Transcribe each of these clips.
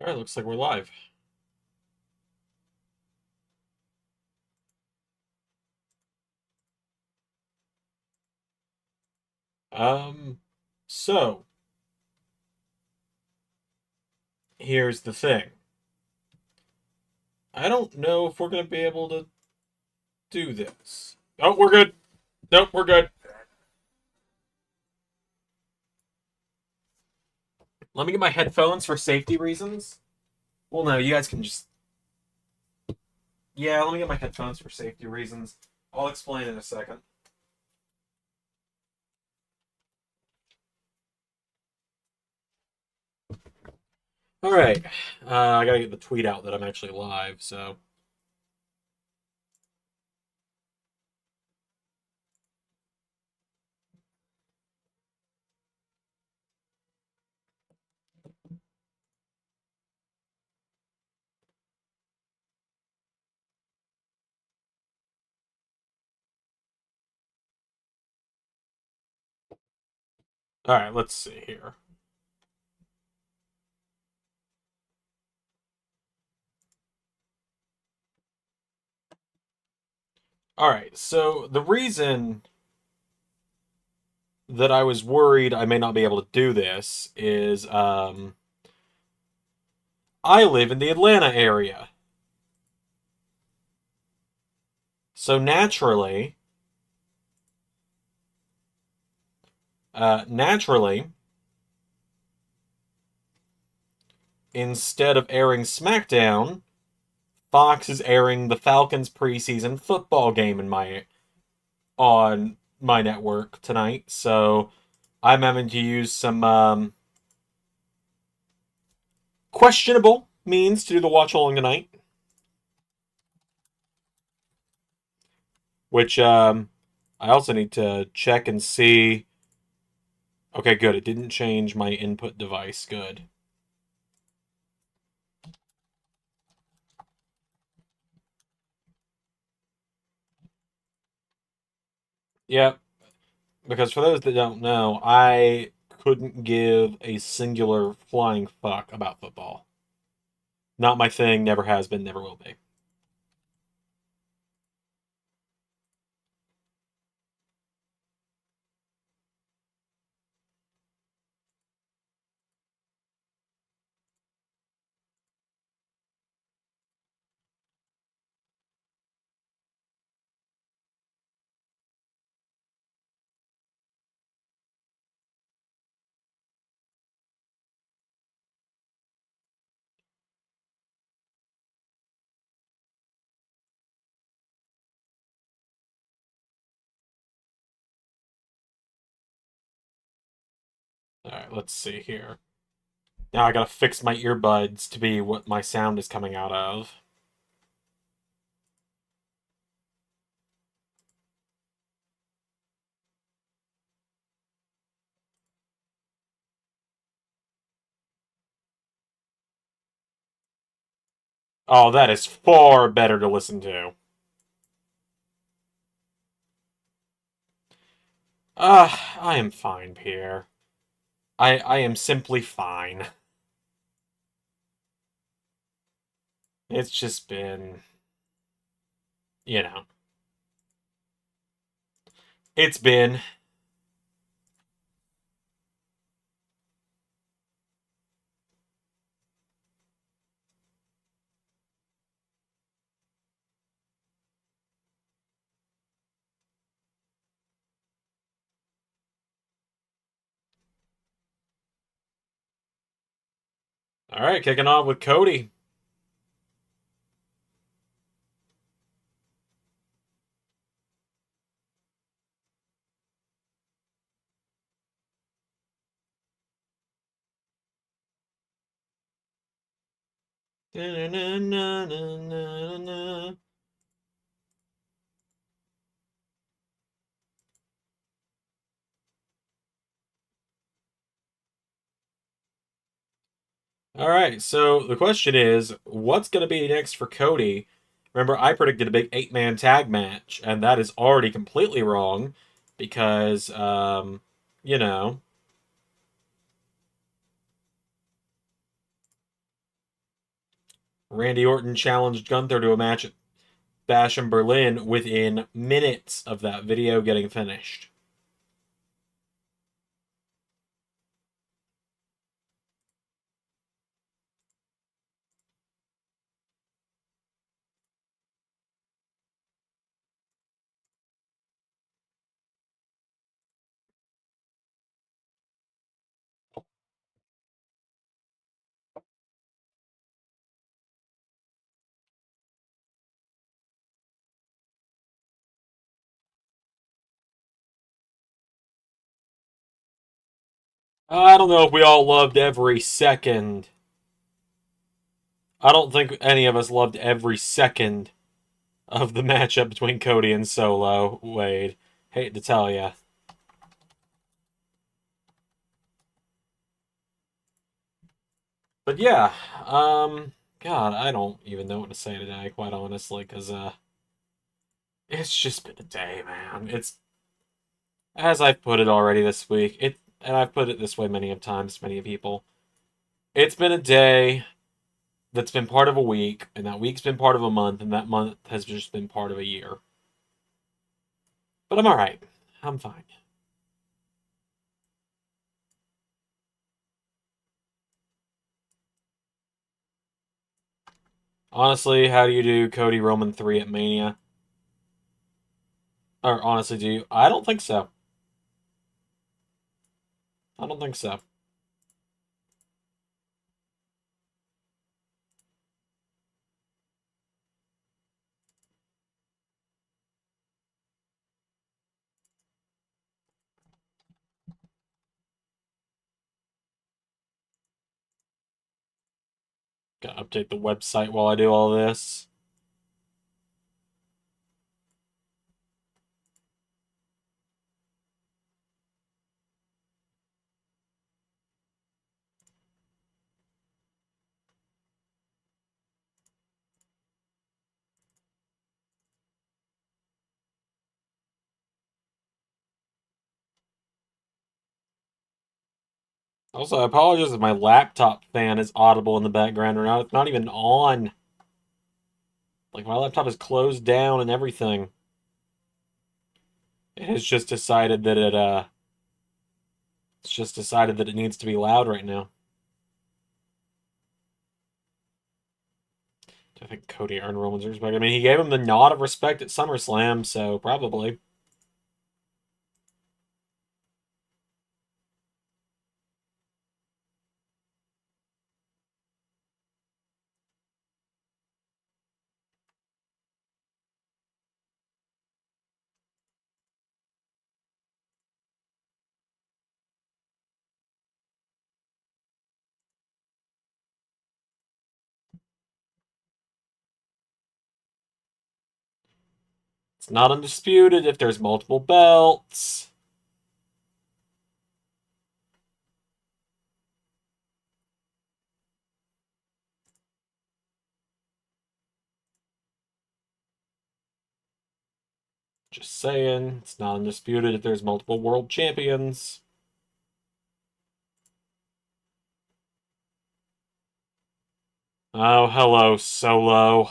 All right, looks like we're live. Um, so here's the thing. I don't know if we're gonna be able to do this. Oh, we're good. Nope, we're good. Let me get my headphones for safety reasons. Well, no, you guys can just. Yeah, let me get my headphones for safety reasons. I'll explain in a second. All right. I gotta get the tweet out that I'm actually live. So, all right. Let's see here. All right. So the reason that I was worried I may not be able to do this is I live in the Atlanta area. So naturally, instead of airing SmackDown, Fox is airing the Falcons preseason football game in my on my network tonight. So I'm having to use some questionable means to do the watch along tonight, which I also need to check and see. Okay, good. It didn't change my input device. Good. Yep. Because for those that don't know, I couldn't give a singular flying fuck about football. Not my thing, never has been, never will be. Alright, let's see here. Now I gotta fix my earbuds to be what my sound is coming out of. Oh, that is far better to listen to. I am fine, Pierre. I am simply fine. It's just been, you know, it's been. Alright, kicking off with Cody. All right, so the question is, what's going to be next for Cody? Remember, I predicted a big eight-man tag match, and that is already completely wrong because, you know, Randy Orton challenged Gunther to a match at Bash in Berlin within minutes of that video getting finished. I don't know if we all loved every second. I don't think any of us loved every second of the matchup between Cody and Solo. Wade, hate to tell ya. But yeah, God, I don't even know what to say today, quite honestly, because it's just been a day, man. It's as I've put it already this week. And I've put it this way many of times to many people. It's been a day that's been part of a week, and that week's been part of a month, and that month has just been part of a year. But I'm all right. I'm fine. Honestly, how do you do Cody Roman 3 at Mania? Or honestly, do you? I don't think so. I don't think so. Gotta update the website while I do all this. Also, I apologize if my laptop fan is audible in the background or not. It's not even on. Like, my laptop is closed down and everything. It has just decided that it's just decided that it needs to be loud right now. I think Cody earned Roman's respect. I mean, he gave him the nod of respect at SummerSlam, so probably. It's not undisputed if there's multiple belts. Just saying, it's not undisputed if there's multiple world champions. Oh, hello, Solo.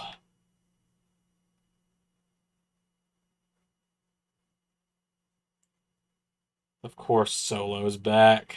Of course, Solo's back.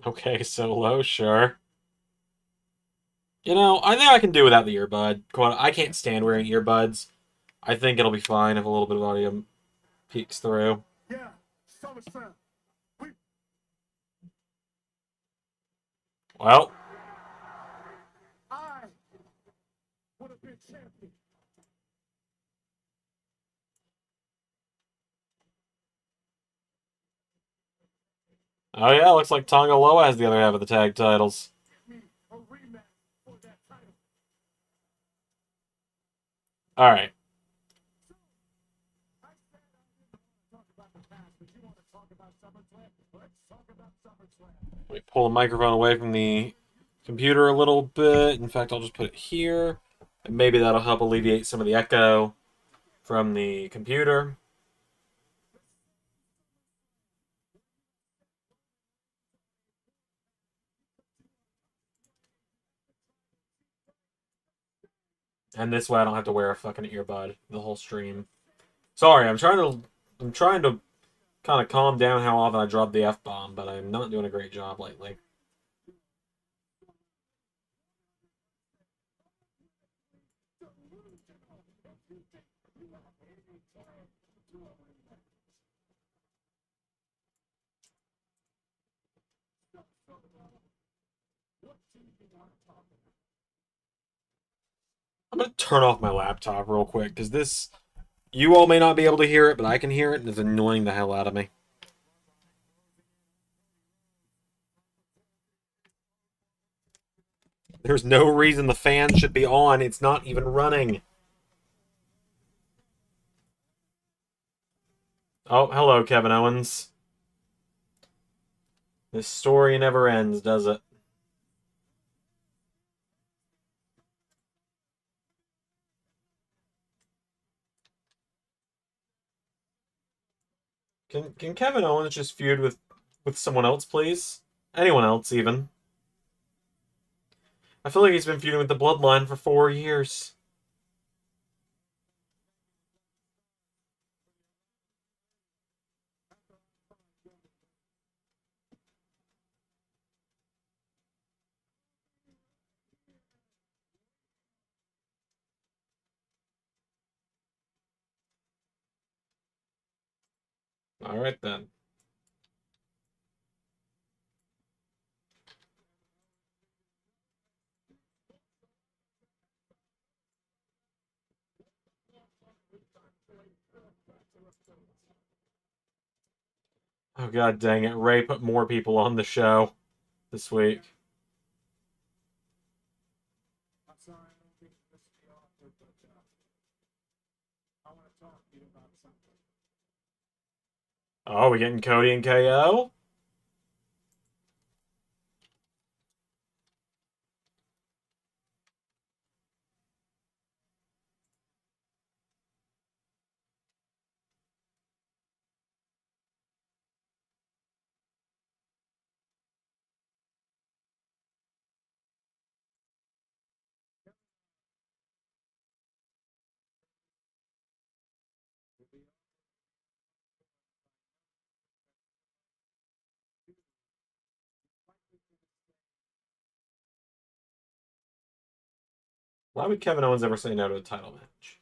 Okay, Solo, sure. You know, I think I can do without the earbud. I can't stand wearing earbuds. I think it'll be fine if a little bit of audio peeks through. Yeah, SummerSlam. Well, I would have been champion. Oh yeah, looks like Tonga Loa has the other half of the tag titles. Alright. Let me pull the microphone away from the computer a little bit. In fact, I'll just put it here. And maybe that'll help alleviate some of the echo from the computer. And this way I don't have to wear a fucking earbud the whole stream. Sorry, I'm trying to kind of calm down how often I drop the F-bomb, but I'm not doing a great job lately. I'm gonna turn off my laptop real quick, because this... You all may not be able to hear it, but I can hear it, and it's annoying the hell out of me. There's no reason the fan should be on. It's not even running. Oh, hello, Kevin Owens. This story never ends, does it? Can Kevin Owens just feud with someone else, please? Anyone else, even? I feel like he's been feuding with the Bloodline for 4 years. All right then. Oh god dang it! Ray put more people on the show this week. Oh, we getting Cody and KO? Why would Kevin Owens ever say no to a title match?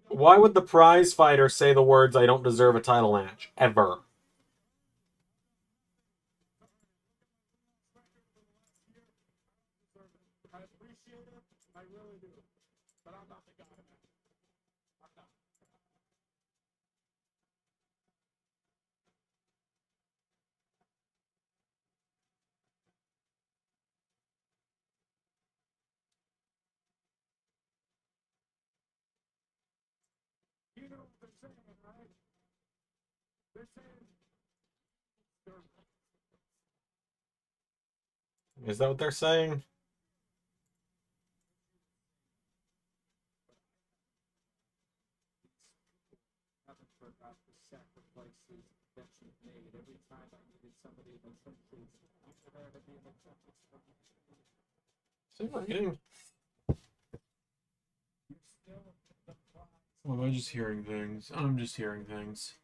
Why would the prize fighter say the words "I don't deserve a title match" ever? Is that what they're saying? Is it working? Or am I just hearing things? I'm just hearing things.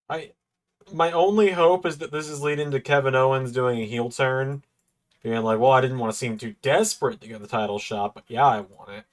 I My only hope is that this is leading to Kevin Owens doing a heel turn, being like, "Well, I didn't want to seem too desperate to get the title shot, but yeah, I want it."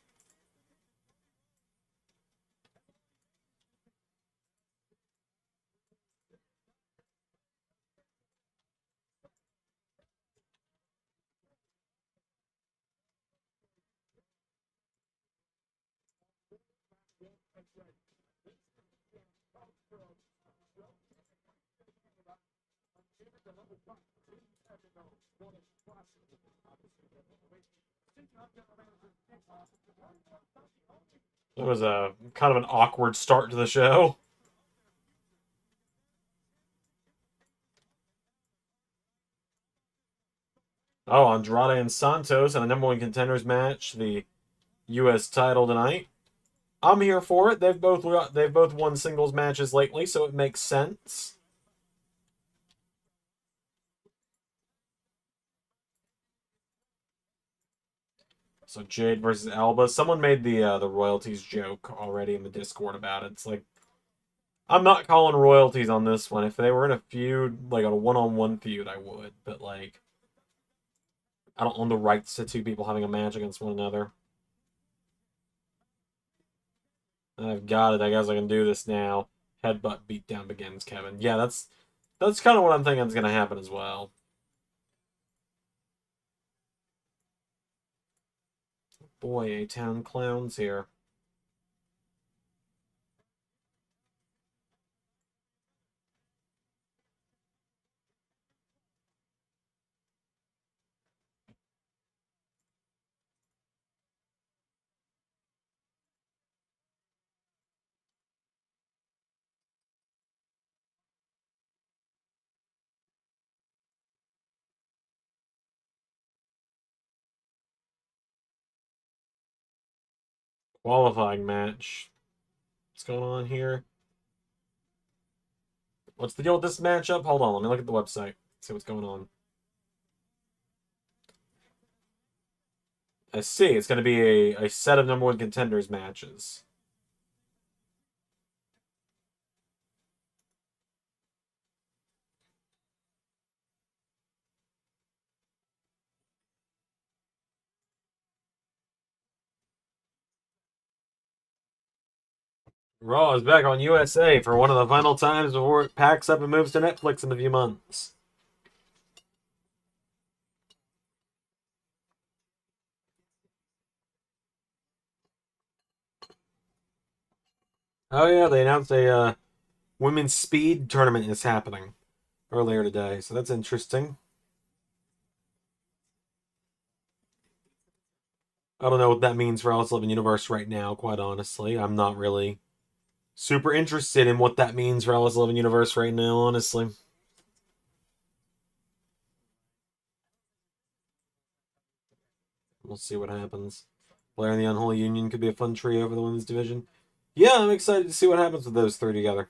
It was a kind of an awkward start to the show. Oh, Andrade and Santos in a number one contenders match, the U.S. title tonight. I'm here for it. They've both won singles matches lately, so it makes sense. So Jade versus Alba. Someone made the royalties joke already in the Discord about it. It's like, I'm not calling royalties on this one. If they were in a feud, like a one-on-one feud, I would. But like, I don't own the rights to two people having a match against one another. I've got it. I guess I can do this now. Headbutt beatdown begins, Kevin. Yeah, that's kind of what I'm thinking is going to happen as well. Boy, A-Town clowns here. Qualifying match. What's going on here? What's the deal with this matchup? Hold on, let me look at the website. See what's going on. I see. It's going to be a set of number one contenders matches. Raw is back on USA for one of the final times before it packs up and moves to Netflix in a few months. Oh yeah, they announced a women's speed tournament is happening earlier today, so that's interesting. I don't know what that means for Alice 11 Universe right now, quite honestly. I'm not really super interested in what that means for Alice 11 Universe right now, honestly. We'll see what happens. Blair and the Unholy Union could be a fun trio for the women's division. Yeah, I'm excited to see what happens with those three together.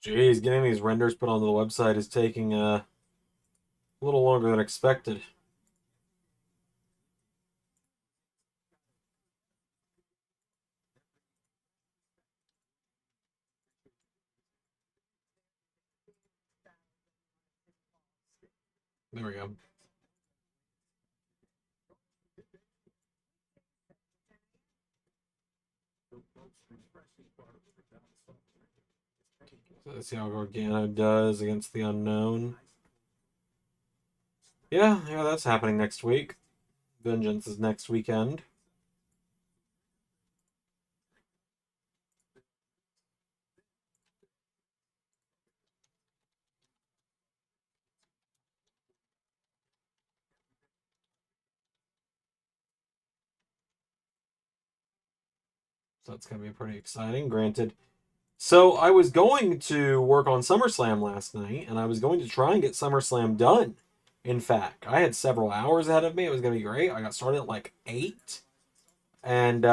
Jeez, getting these renders put onto the website is taking a A little longer than expected. There we go. So let's see how Gargano does against the Unknown. Yeah, that's happening next week. Vengeance is next weekend. So that's going to be pretty exciting. Granted, so I was going to work on SummerSlam last night, and I was going to try and get SummerSlam done. In fact, I had several hours ahead of me. It was going to be great. I got started at like 8. And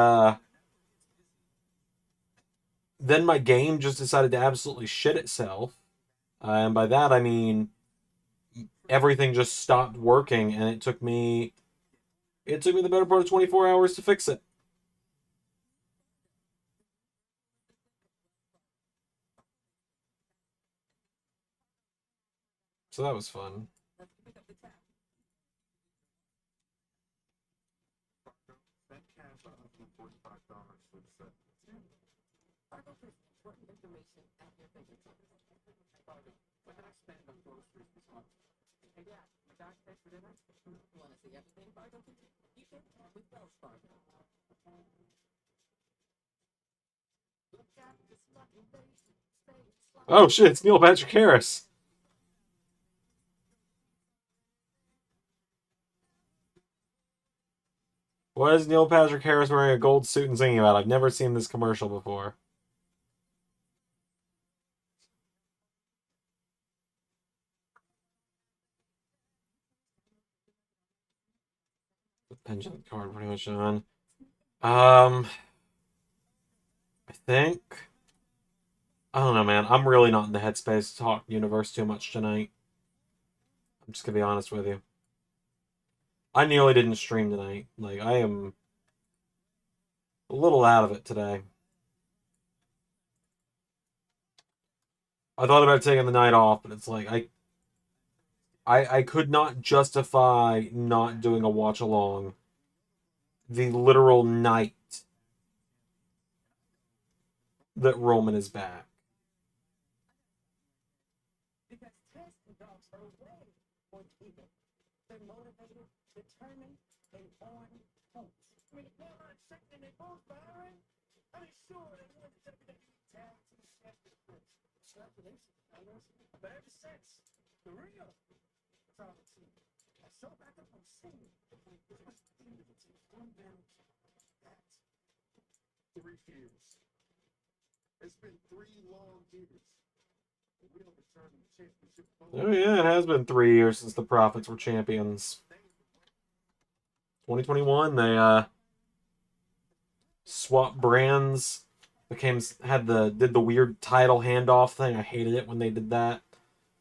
then my game just decided to absolutely shit itself. And by that, I mean everything just stopped working, and it took me the better part of 24 hours to fix it. So that was fun. Oh shit, it's Neil Patrick Harris. Why is Neil Patrick Harris wearing a gold suit and singing about it? I've never seen this commercial before. The pension card pretty much on. I think. I don't know, man. I'm really not in the headspace to talk universe too much tonight. I'm just gonna be honest with you. I nearly didn't stream tonight. Like, I am a little out of it today. I thought about taking the night off, but it's like I could not justify not doing a watch along the literal night that Roman is back. Oh yeah, it has been 3 years since the Profits were champions. 2021, they swapped brands, did the weird title handoff thing. I hated it when they did that.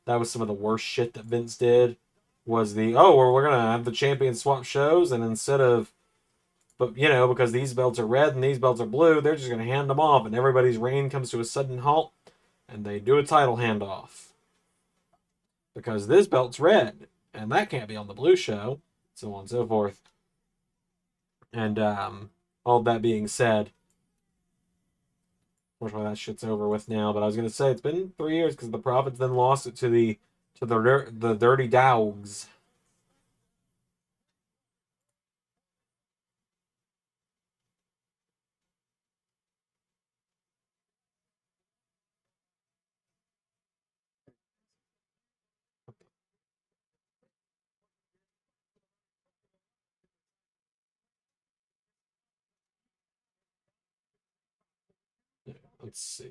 That was some of the worst shit that Vince did. Was we're gonna have the champions swap shows, and instead of, but because these belts are red and these belts are blue, they're just gonna hand them off, and everybody's reign comes to a sudden halt, and they do a title handoff because this belt's red, and that can't be on the blue show, so on and so forth. And all that being said, unfortunately that shit's over with now. But I was gonna say it's been 3 years because the Profits then lost it to the Dirty Dogs. Let's see.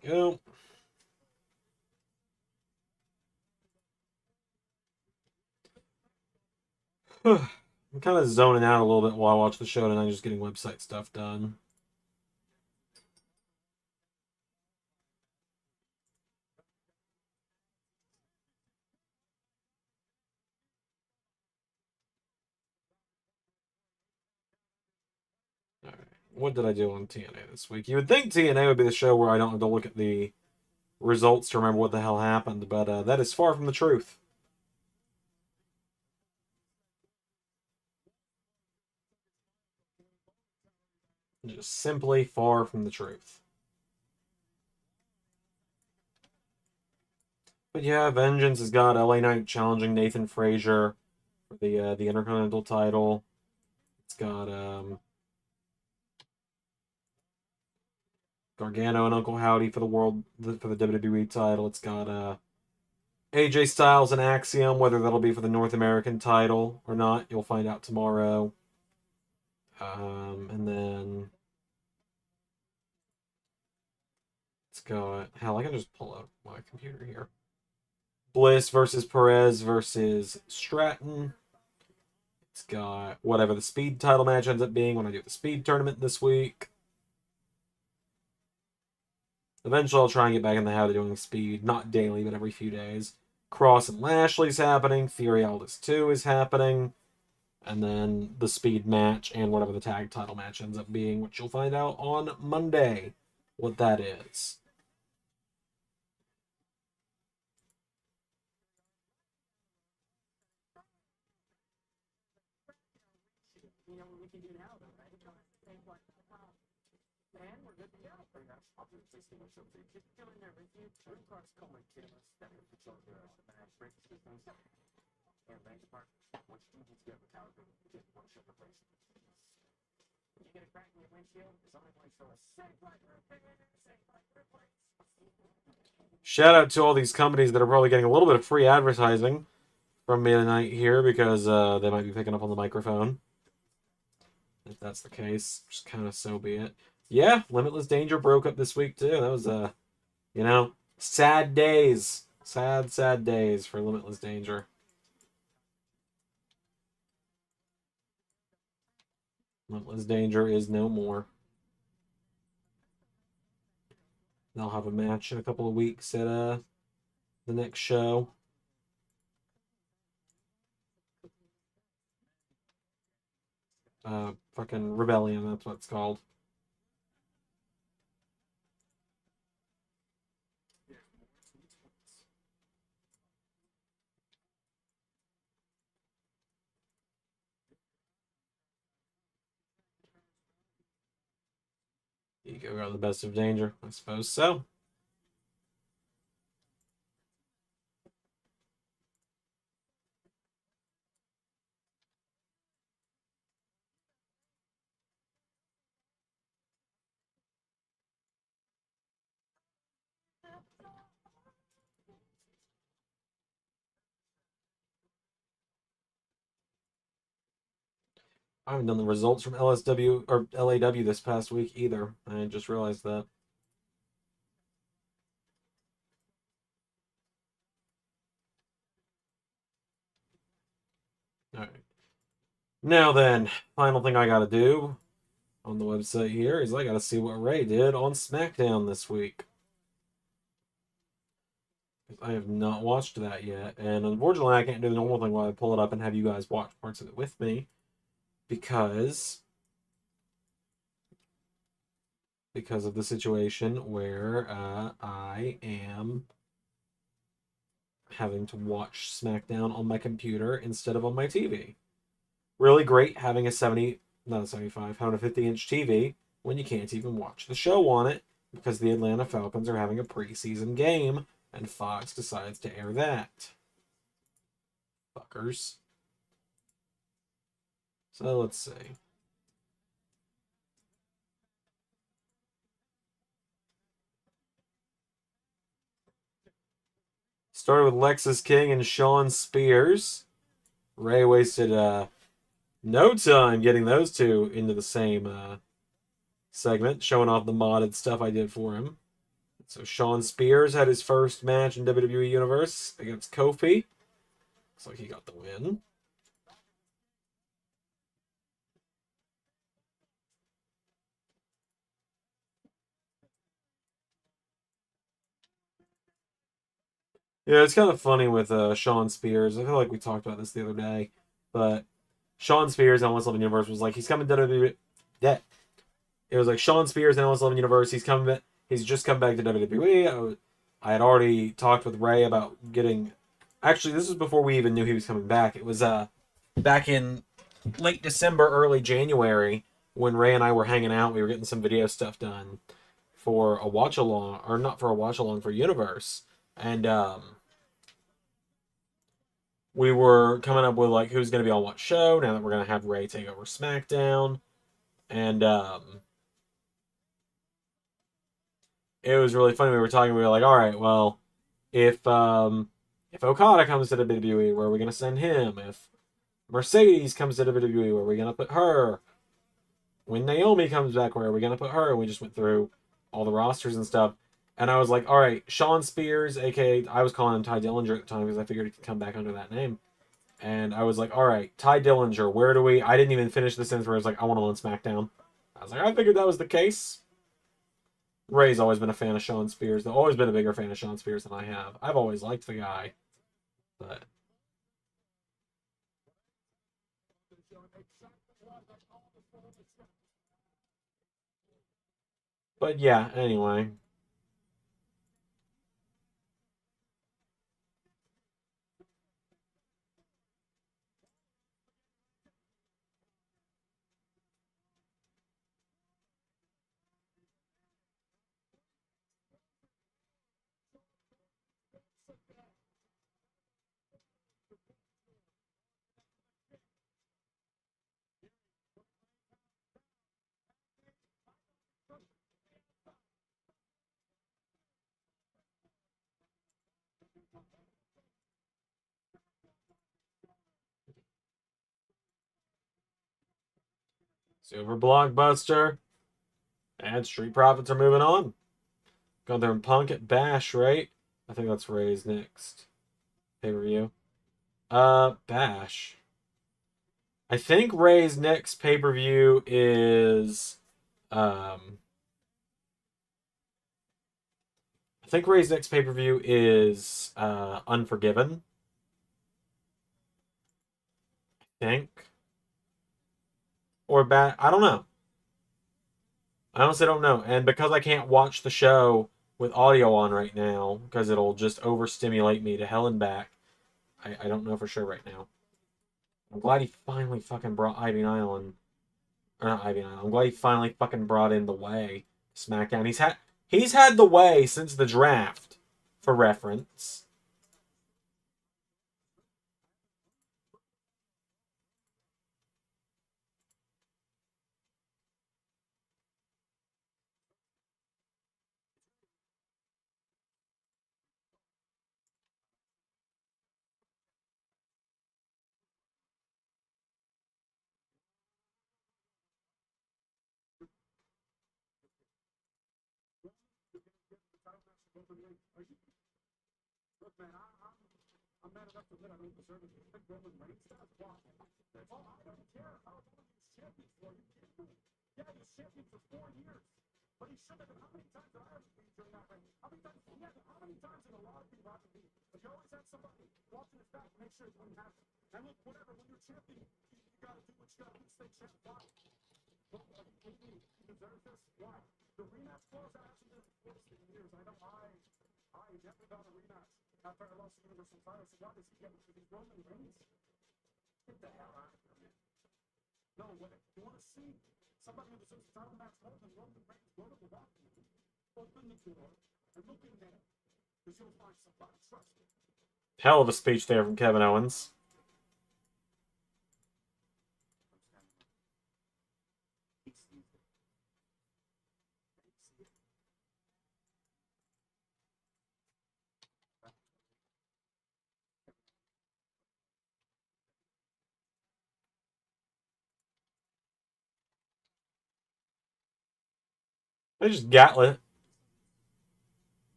There we go. I'm kind of zoning out a little bit while I watch the show tonight, just getting website stuff done. All right. What did I do on TNA this week? You would think TNA would be the show where I don't have to look at the results to remember what the hell happened, but that is far from the truth. Just simply far from the truth. But yeah, Vengeance has got LA Knight challenging Nathan Frazier for the Intercontinental title. It's got Gargano and Uncle Howdy for the WWE title. It's got AJ Styles and Axiom. Whether that'll be for the North American title or not, you'll find out tomorrow. And then it's got hell. I can just pull up my computer here. Bliss versus Perez versus Stratton. It's got whatever the speed title match ends up being when I do the speed tournament this week. Eventually, I'll try and get back in the habit of doing speed, not daily, but every few days. Cross and Lashley's happening. Theory Aldis 2 is happening. And then the speed match and whatever the tag title match ends up being, which you'll find out on Monday what that is. Shout out to all these companies that are probably getting a little bit of free advertising from me tonight here because they might be picking up on the microphone. If that's the case, just kind of so be it. Yeah, Limitless Danger broke up this week too. That was sad days. Sad days for Limitless Danger. Limitless Danger is no more. They'll have a match in a couple of weeks at the next show. Fucking Rebellion, that's what it's called. Ego got the best of Danger, I suppose so. I haven't done the results from LSW or LAW this past week either. I just realized that. All right. Now then, final thing I gotta do on the website here is I gotta see what Ray did on SmackDown this week. I have not watched that yet, and unfortunately I can't do the normal thing while I pull it up and have you guys watch parts of it with me because of the situation where I am having to watch SmackDown on my computer instead of on my TV. Really great having a 150-inch TV when you can't even watch the show on it because the Atlanta Falcons are having a preseason game and Fox decides to air that. Fuckers. So let's see. Started with Lexus King and Sean Spears. Ray wasted no time getting those two into the same segment, showing off the modded stuff I did for him. So Sean Spears had his first match in WWE Universe against Kofi. Looks like he got the win. Yeah, it's kind of funny with Sean Spears. I feel like we talked about this the other day, but Sean Spears on 111 Universe was like he's coming to WWE. Yeah, it was like Sean Spears and 111 Universe. He's coming. He's just come back to WWE. I had already talked with Ray about getting. Actually, this was before we even knew he was coming back. It was back in late December, early January when Ray and I were hanging out. We were getting some video stuff done for a watch along, or not for a watch along for Universe, and we were coming up with like who's going to be on what show now that we're going to have Ray take over SmackDown, and it was really funny. We were talking. We were like, all right, well, if Okada comes to the WWE, where are we going to send him? If Mercedes comes to the WWE, where are we going to put her? When Naomi comes back, where are we going to put her? And we just went through all the rosters and stuff. And I was like, all right, Sean Spears, aka I was calling him Ty Dillinger at the time because I figured he could come back under that name. And I was like, all right, Ty Dillinger, where do we? I didn't even finish the sentence where I was like, I want him on SmackDown. I was like, I figured that was the case. Ray's always been a fan of Sean Spears. I've always been a bigger fan of Sean Spears than I have. I've always liked the guy. But yeah, anyway. Super Blockbuster and Street Profits are moving on. Going there and Punk at Bash, right? I think that's Ray's next pay-per-view. Bash. I think Ray's next pay-per-view is I think Ray's next pay-per-view is Unforgiven. I think. Or I don't know. I honestly don't know. And because I can't watch the show with audio on right now, because it'll just overstimulate me to hell and back, I don't know for sure right now. I'm glad he finally fucking brought Ivy Island. Or not Ivy Island. I'm glad he finally fucking brought in the Way SmackDown. He's had the Way since the draft, for reference. Hell of a speech there from Kevin Owens. They just gatlit.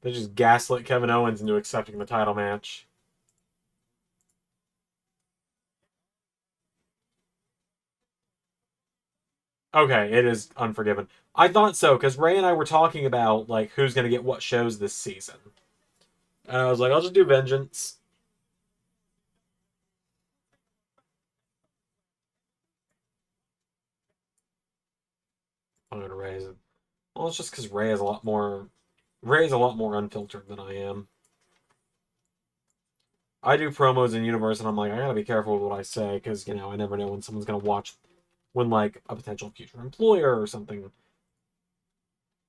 They just gaslit Kevin Owens into accepting the title match. Okay, it is Unforgiven. I thought so because Ray and I were talking about like who's going to get what shows this season, And I was like, I'll just do Vengeance. I'm gonna raise it. Well, it's just because Ray's a lot more unfiltered than I am. I do promos in universe, and I'm like, I gotta be careful with what I say because I never know when someone's gonna watch, when like a potential future employer or something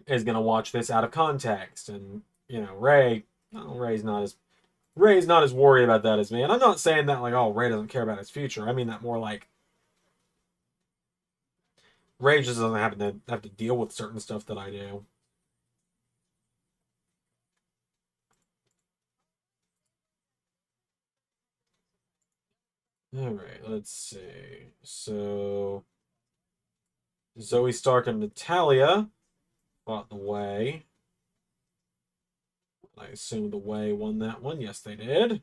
is gonna watch this out of context, and Ray, oh, Ray's not as worried about that as me, and I'm not saying that like, oh, Ray doesn't care about his future. I mean that more like Ray just doesn't have to deal with certain stuff that I do. All right, let's see. So Zoe Stark and Natalia fought the Way. I assume the Way won that one. Yes, they did.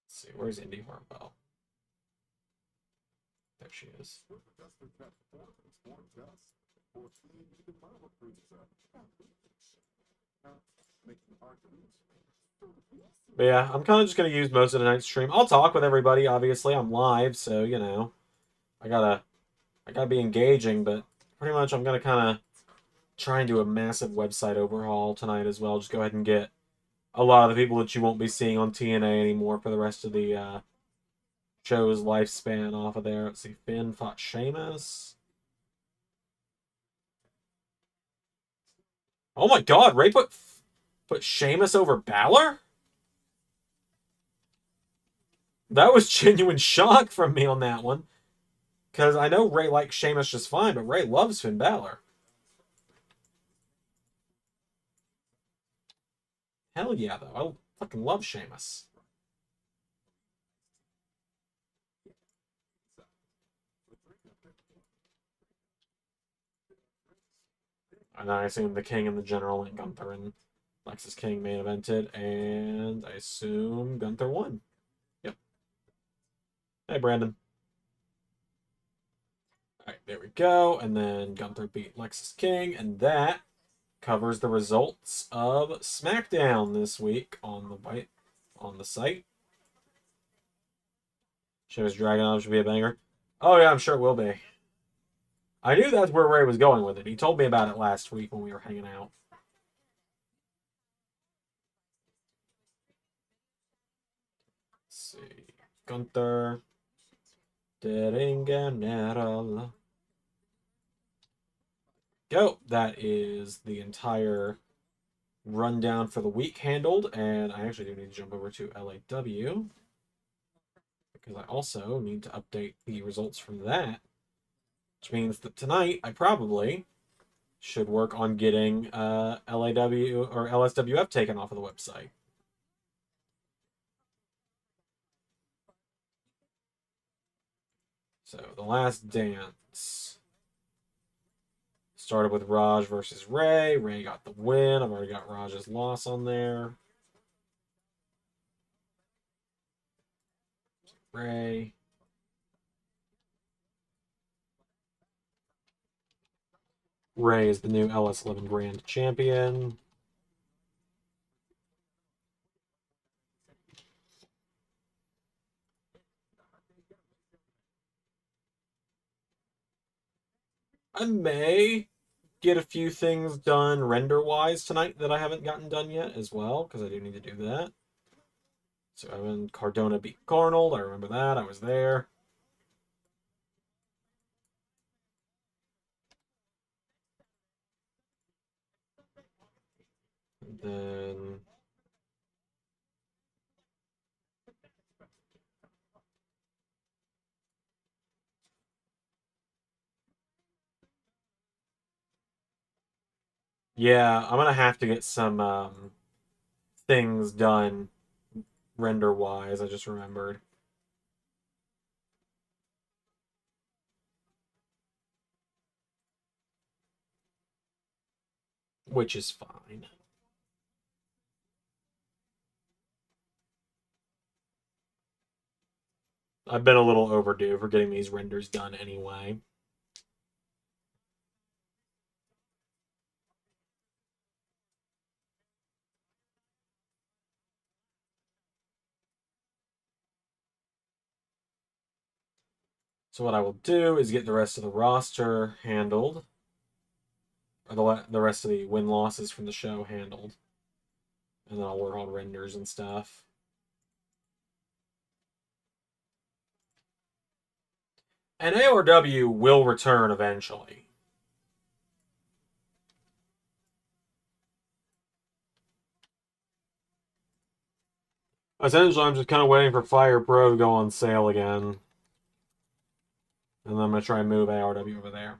Let's see, where's Indy Hartwell? There she is. But yeah, I'm kind of just gonna use most of the night's stream. I'll talk with everybody. Obviously, I'm live, so I gotta be engaging. But pretty much, I'm gonna kind of try and do a massive website overhaul tonight as well. Just go ahead and get a lot of the people that you won't be seeing on TNA anymore for the rest of the show's lifespan off of there. Let's see, Finn fought Sheamus. Oh my God, Ray put Sheamus over Balor? That was genuine shock from me on that one. Because I know Ray likes Sheamus just fine, but Ray loves Finn Balor. Hell yeah, though. I fucking love Sheamus. And I assume the King and the General and Gunther and Lexus King main evented, and I assume Gunther won. Yep. Hey, Brandon. All right, there we go. And then Gunther beat Lexus King, and that covers the results of SmackDown this week on the site. Shows Dragunov should be a banger. Oh yeah, I'm sure it will be. I knew that's where Ray was going with it. He told me about it last week when we were hanging out. Let's see. Gunther. General. Go. That is the entire rundown for the week handled, and I actually do need to jump over to LAW because I also need to update the results from that, which means that tonight I probably should work on getting LAW or LSWF taken off of the website. So the last dance started with Raj versus Ray. Ray got the win. I've already got Raj's loss on there. Ray. Ray is the new LS11 Grand Champion. I may get a few things done render-wise tonight that I haven't gotten done yet as well, because I do need to do that. So Evan Cardona beat Arnold. I remember that. I was there. And then yeah, I'm gonna have to get some things done render-wise. I just remembered. which is fine. I've been a little overdue for getting these renders done anyway. So what I will do is get the rest of the roster handled, or the rest of the win-losses from the show handled, and then I'll work on renders and stuff. And ARW will return eventually. Essentially, I'm just kind of waiting for Fire Pro to go on sale again. And then I'm going to try and move ARW over there.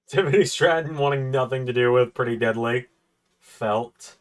Tiffany Stratton wanting nothing to do with Pretty Deadly. Felt.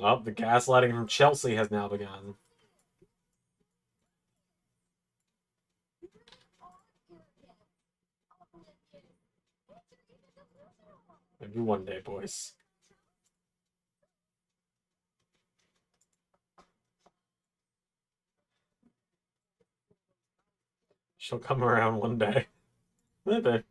Oh, the gaslighting from Chelsea has now begun. Maybe one day, boys. She'll come around one day. Maybe.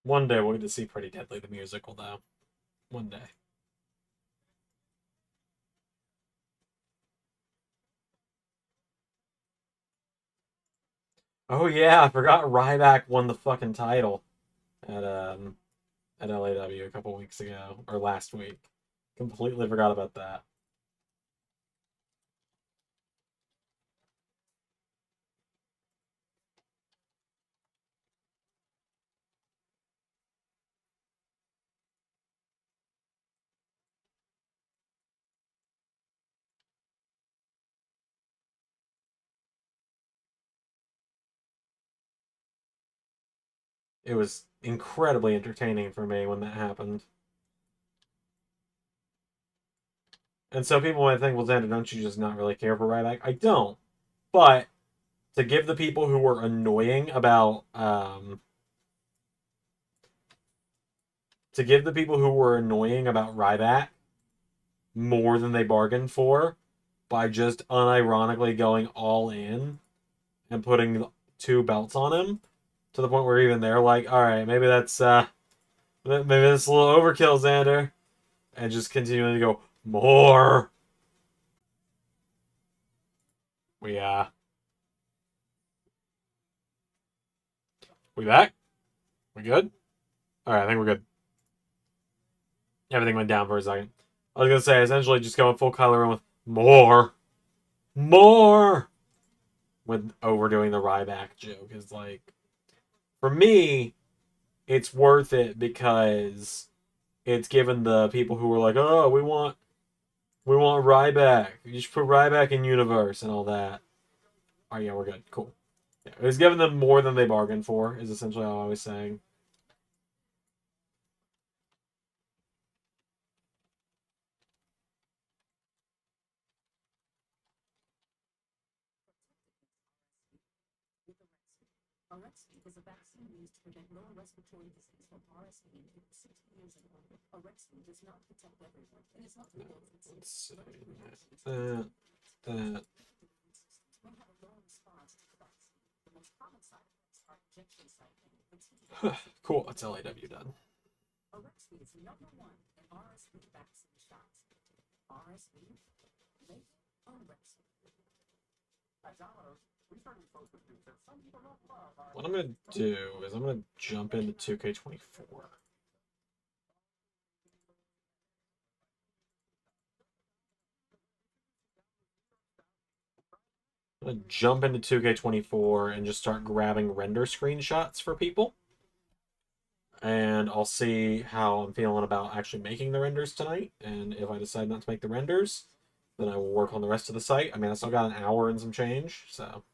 One day we'll get to see Pretty Deadly, the musical, though. One day. Oh yeah, I forgot Ryback won the fucking title at LAW a couple weeks ago, or last week. Completely forgot about that. It was incredibly entertaining for me when that happened. And so people might think, well, Xander, don't you just not really care for Ryback? I don't. But to give the people who were annoying about Ryback more than they bargained for by just unironically going all in and putting 2 belts on him to the point where even they're like, all right, maybe that's maybe that's a little overkill, Xander, and just continuing to go more. We back? We good? All right, I think we're good. Everything went down for a second. I was gonna say essentially just going full Kylo Ren with more. more with overdoing the Ryback joke is like, for me, it's worth it because it's given the people who were like, oh, we want Ryback. You should put Ryback in universe and all that. Oh yeah, we're good. Cool. Yeah, it was giving them more than they bargained for, is essentially all I was saying. Let's see. That, that. Cool, that's LAW done. What I'm going to do is I'm going to jump into 2K24. I'm going to jump into 2K24 and just start grabbing render screenshots for people. And I'll see how I'm feeling about actually making the renders tonight. And if I decide not to make the renders, then I will work on the rest of the site. I mean, I still got an hour and some change, so.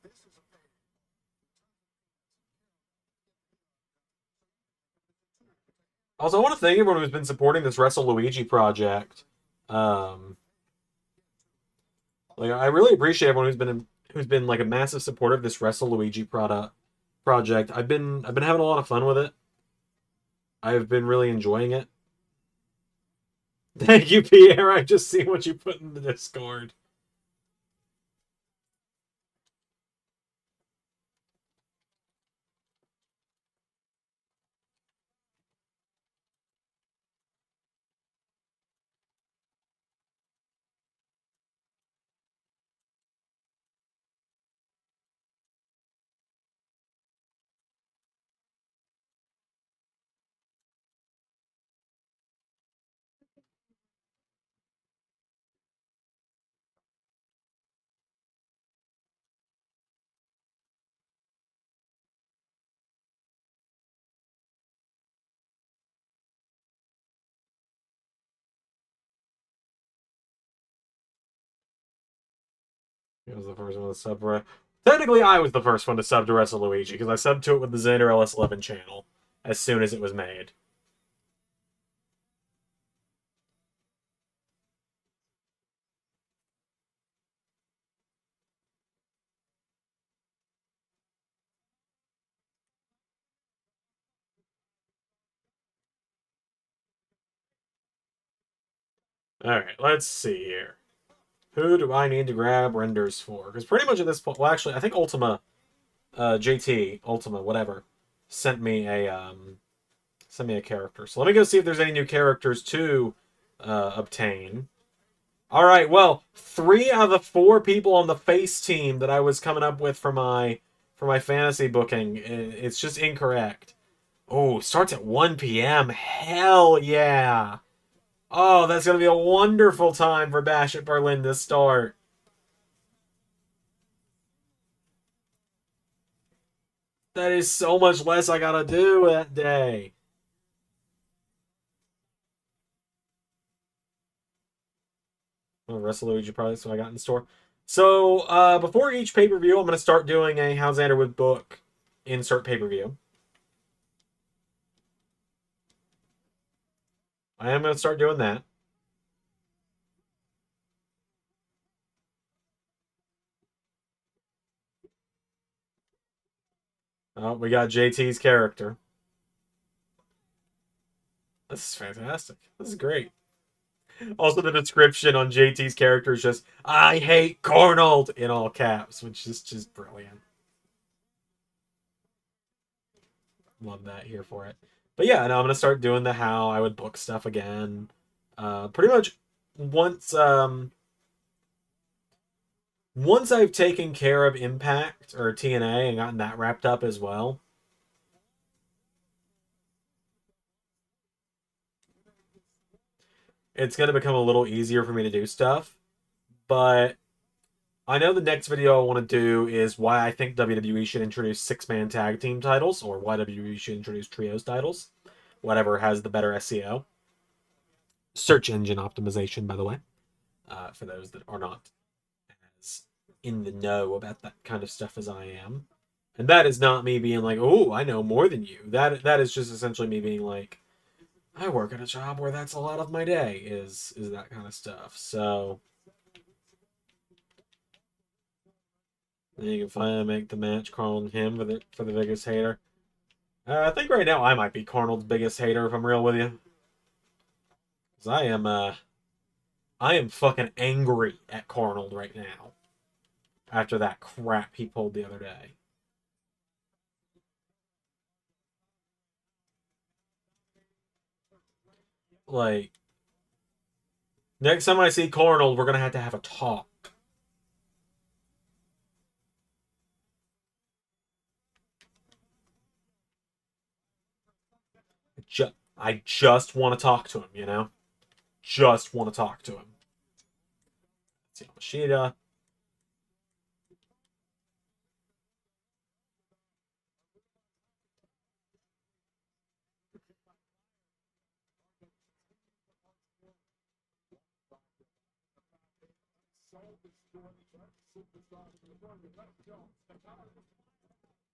Also, I want to thank everyone who's been supporting this Wrestle Luigi project. Um, like, I really appreciate everyone who's been like a massive supporter of this Wrestle Luigi project. I've been having a lot of fun with it. I've been really enjoying it. Thank you, Pierre. I just see what you put in the Discord. He was the first one to sub to. Technically, I was the first one to sub to Wrestle Luigi because I subbed to it with the Xander LS11 channel as soon as it was made. All right, let's see here. Who do I need to grab renders for? Because pretty much at this point, well, actually, I think Ultima, JT, Ultima, whatever, sent me a character. So let me go see if there's any new characters to obtain. All right, well, 3 out of the 4 people on the face team that I was coming up with for my fantasy booking, it's just incorrect. Oh, starts at 1 p.m. Hell yeah. Oh, that's going to be a wonderful time for Bash at Berlin to start. That is so much less I got to do that day. Oh, Wrestle Luigi products I got in store. So, before each pay-per-view, I'm going to start doing a How Xander Would Book insert pay-per-view. I am going to start doing that. Oh, we got JT's character. This is fantastic. This is great. Also, the description on JT's character is just, I hate Cornold in all caps, which is just brilliant. Love that. Here for it. But yeah, no, I'm gonna start doing the how I would book stuff again. Pretty much once I've taken care of Impact or TNA and gotten that wrapped up as well. It's gonna become a little easier for me to do stuff. But I know the next video I want to do is why I think WWE should introduce six-man tag team titles, or why WWE should introduce trios titles. Whatever has the better SEO. Search engine optimization, by the way, for those that are not as in the know about that kind of stuff as I am. And that is not me being like, oh, I know more than you. That is just essentially me being like, I work at a job where that's a lot of my day is that kind of stuff. So then you can finally make the match Carl and him for the biggest hater. I think right now I might be Carnald's biggest hater if I'm real with you, because I am fucking angry at Carnold right now after that crap he pulled the other day. Like, next time I see Carnold, we're gonna have a talk. I just want to talk to him, you know? Just want to talk to him. See Yamashita.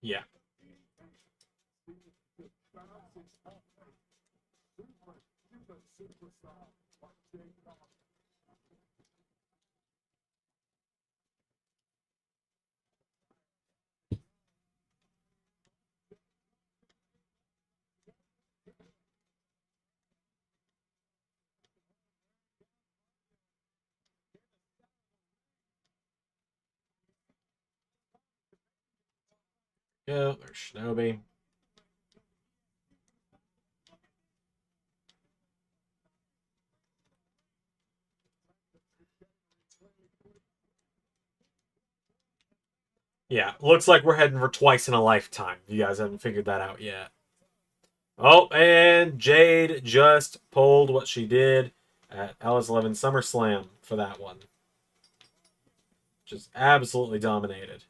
Yeah. Yeah, there's Shinobi. Yeah, looks like we're heading for twice in a lifetime. You guys haven't figured that out yet. Oh, and Jade just pulled what she did at LS11 SummerSlam for that one. Just absolutely dominated.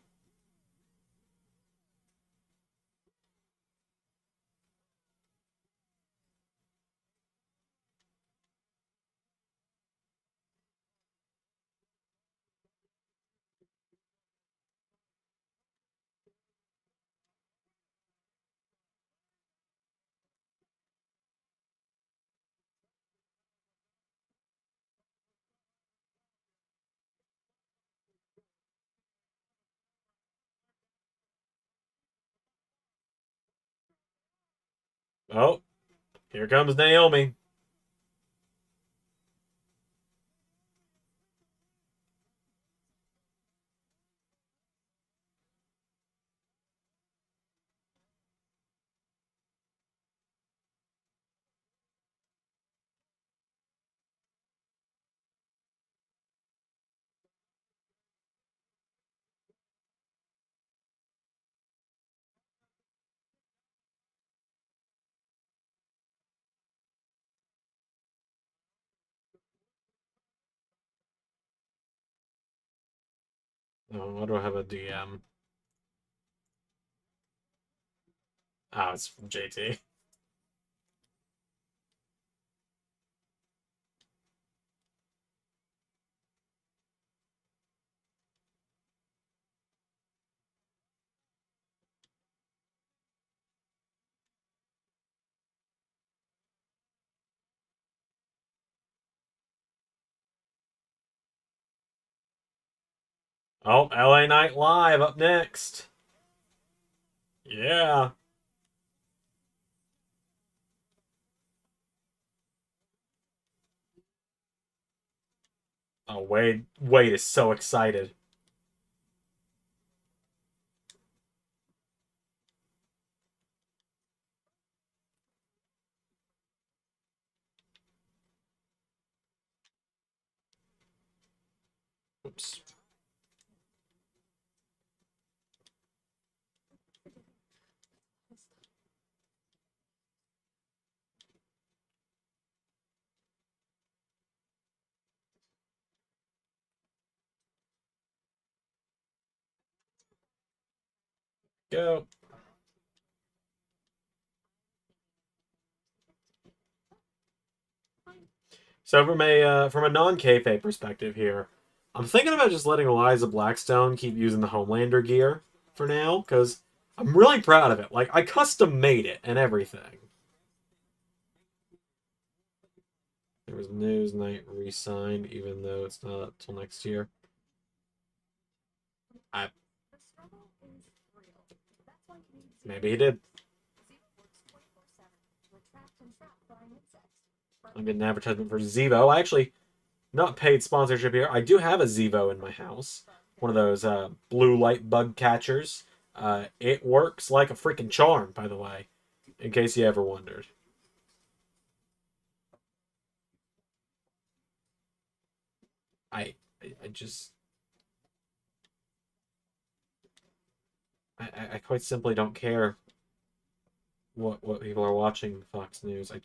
Oh, here comes Naomi. Oh, why do I have a DM? Oh, it's from JT. Oh, LA Night Live up next. Yeah. Oh, Wade is so excited. Oops. Go. So from a non-kayfabe perspective here, I'm thinking about just letting Eliza Blackstone keep using the Homelander gear for now because I'm really proud of it. Like I custom made it and everything. There was news Knight re-signed, even though it's not up till next year. I maybe he did. I'm getting an advertisement for Zevo. I actually not paid sponsorship here. I do have a Zevo in my house. One of those blue light bug catchers. It works like a freaking charm, by the way, in case you ever wondered. I just I quite simply don't care what people are watching Fox News. I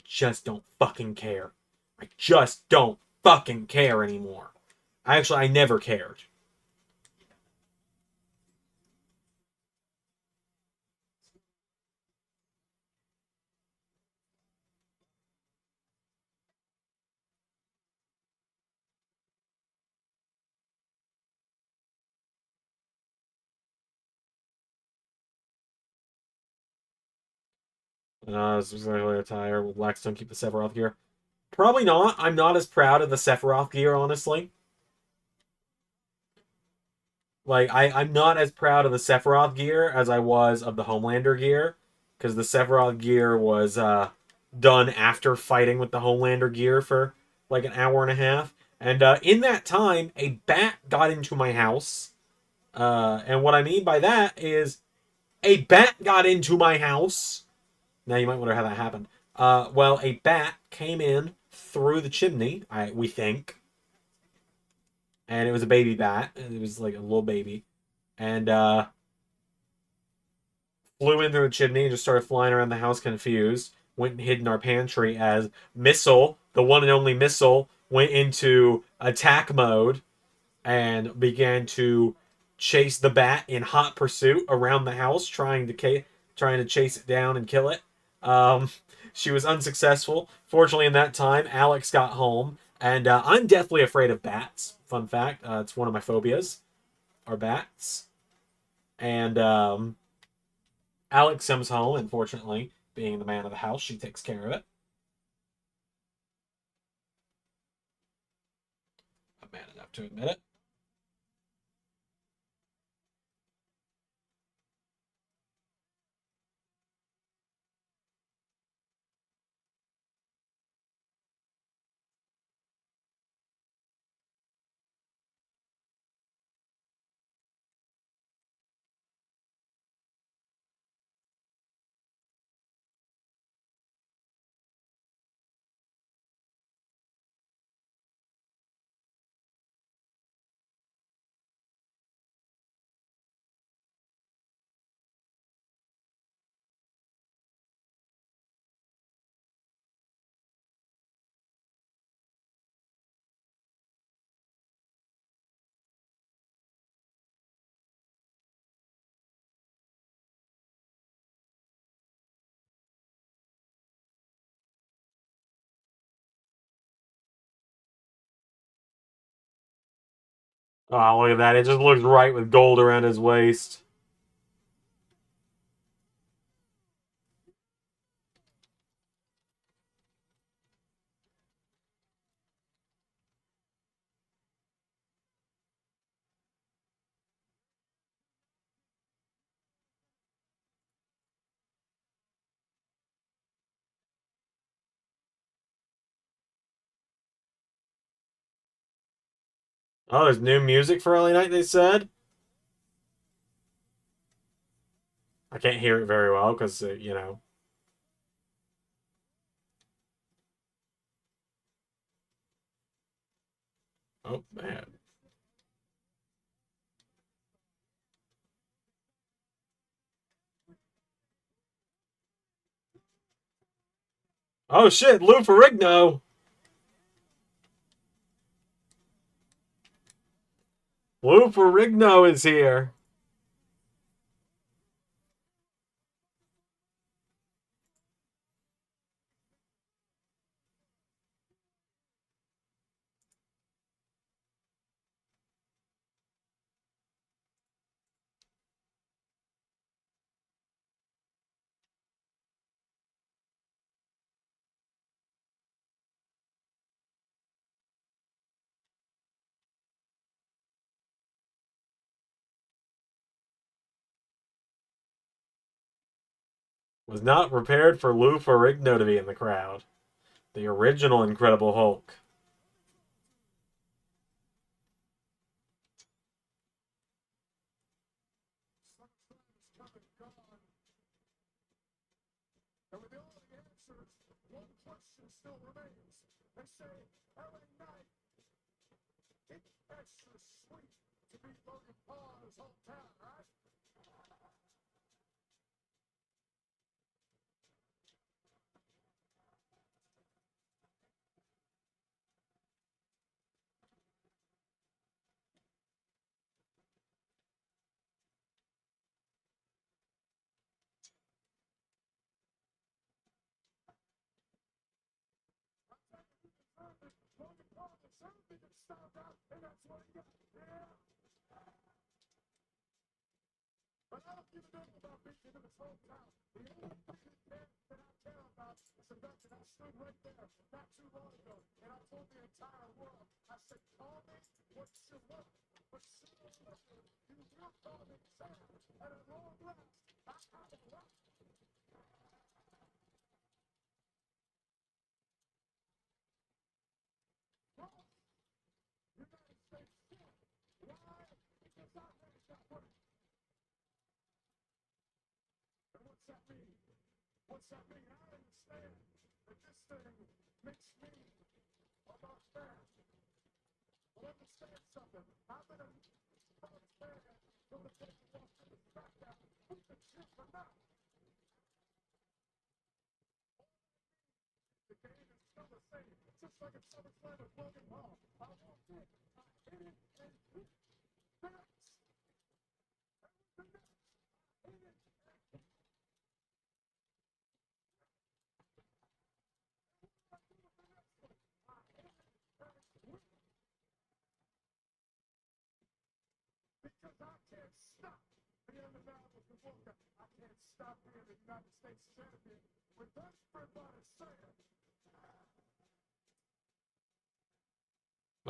just don't fucking care. I just don't fucking care anymore. I never cared. This is exactly a tire. Will Blackstone keep the Sephiroth gear? Probably not. I'm not as proud of the Sephiroth gear, honestly. Like I'm not as proud of the Sephiroth gear as I was of the Homelander gear, because the Sephiroth gear was done after fighting with the Homelander gear for like an hour and a half, and in that time, a bat got into my house. And what I mean by that is a bat got into my house. Now you might wonder how that happened. Well, a bat came in through the chimney. We think, and it was a baby bat. It was like a little baby, and flew in through the chimney and just started flying around the house confused. Went and hid in our pantry as Missile, the one and only Missile, went into attack mode and began to chase the bat in hot pursuit around the house, trying to chase it down and kill it. Um, she was unsuccessful. Fortunately, in that time, Alex got home, and I'm deathly afraid of bats. Fun fact: it's one of my phobias. Are bats, and Alex comes home, and fortunately, being the man of the house, she takes care of it. I'm man enough to admit it. Oh, look at that! It just looks right with gold around his waist. Oh, there's new music for early night. They said. I can't hear it very well because you know. Oh man. Oh shit, Lou Ferrigno. Lou Ferrigno is here. Was not prepared for Lou Ferrigno to be in the crowd. The original Incredible Hulk.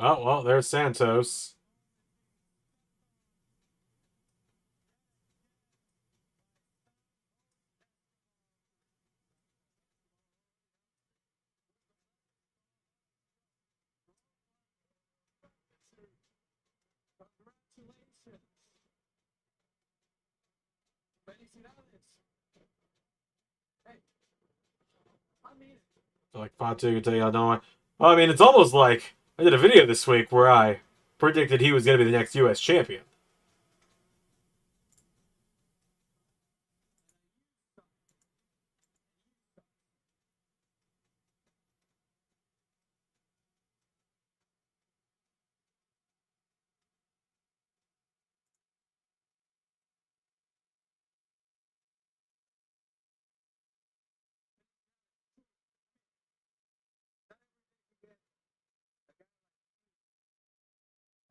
Oh, well, there's Santos. Like Fatu could tell you, I don't. Well, I mean, it's almost like I did a video this week where I predicted he was going to be the next U.S. champion.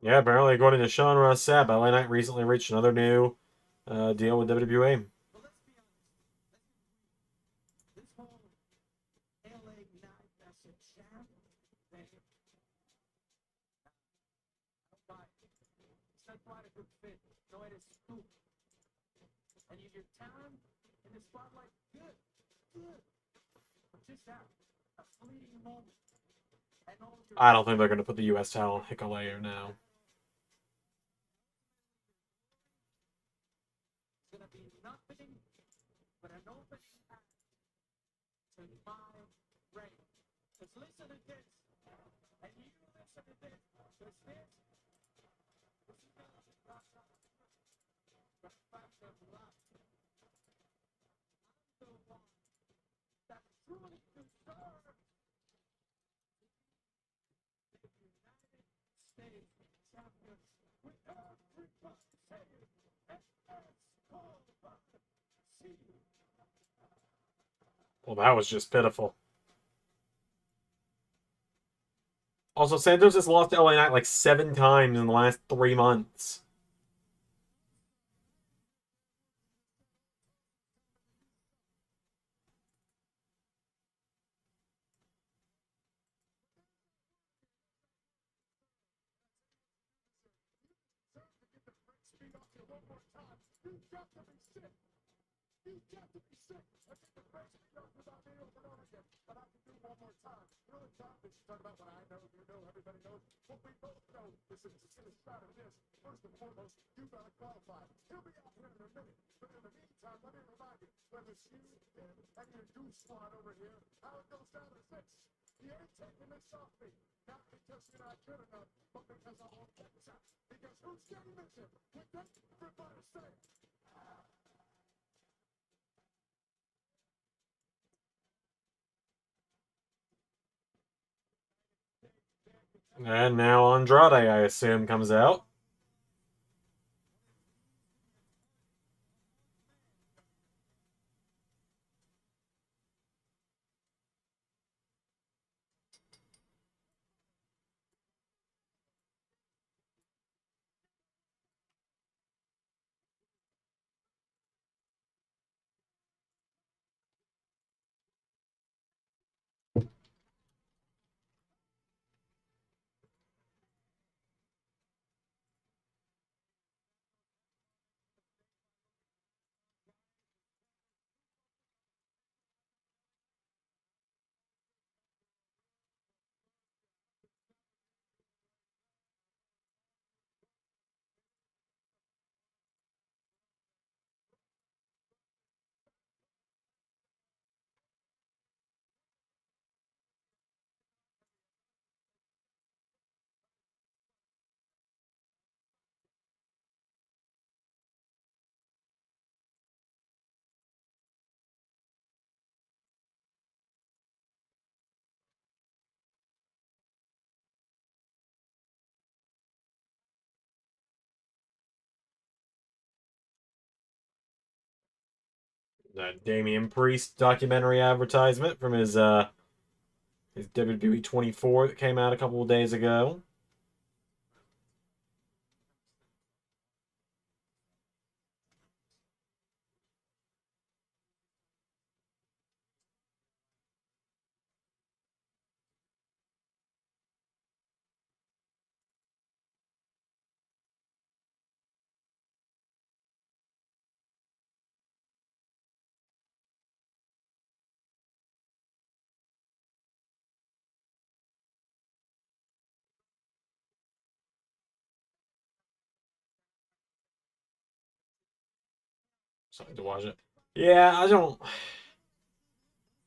Yeah, apparently, according to Sean Ross Sapp, LA Knight recently reached another new deal with WWE. I don't think they're going to put the U.S. title on Hikuleo now. Well, that was just pitiful. Also, Santos has lost to LA Knight like 7 times in the last 3 months. And now Andrade, I assume, comes out. That Damian Priest documentary advertisement from his WWE 24 that came out a couple of days ago. Something to watch it. Yeah, I don't.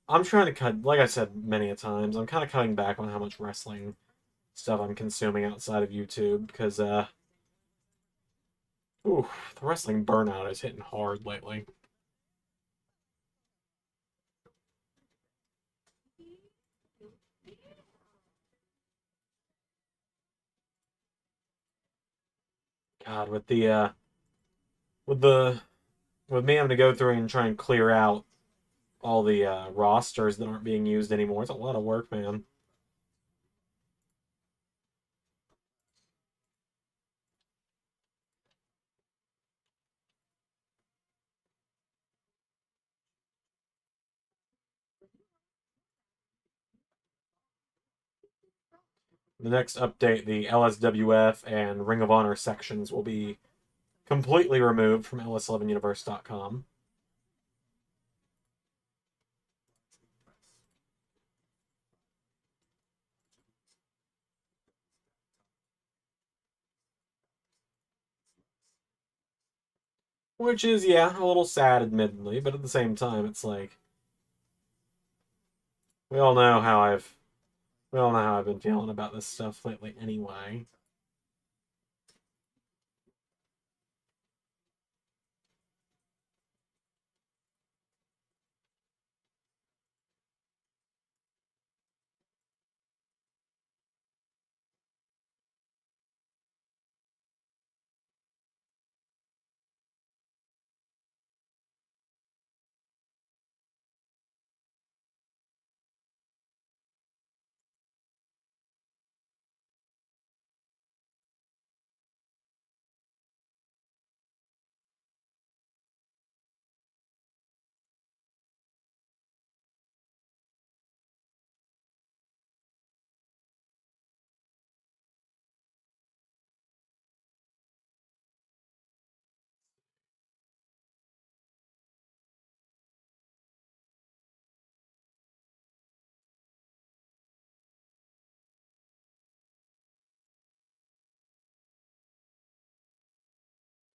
I'm trying to cut, like I said many a times, I'm kind of cutting back on how much wrestling stuff I'm consuming outside of YouTube because, ooh, the wrestling burnout is hitting hard lately. God, with the with me having to go through and try and clear out all the rosters that aren't being used anymore, it's a lot of work, man. The next update, the LSWF and Ring of Honor sections will be completely removed from ls11universe.com. Which is, yeah, a little sad, admittedly, but at the same time, it's like we all know how I've been feeling about this stuff lately anyway.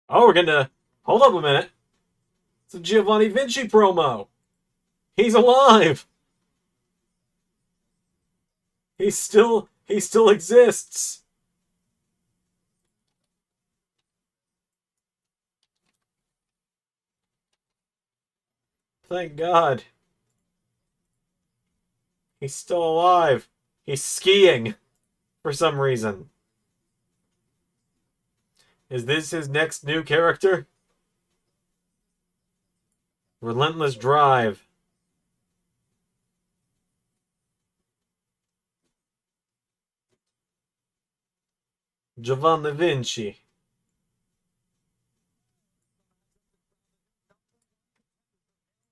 Oh, we're gonna hold up a minute. It's a Giovanni Vinci promo. He's alive. He still exists. Thank God. He's still alive. He's skiing for some reason. Is this his next new character? Relentless Drive. Giovanni Vinci.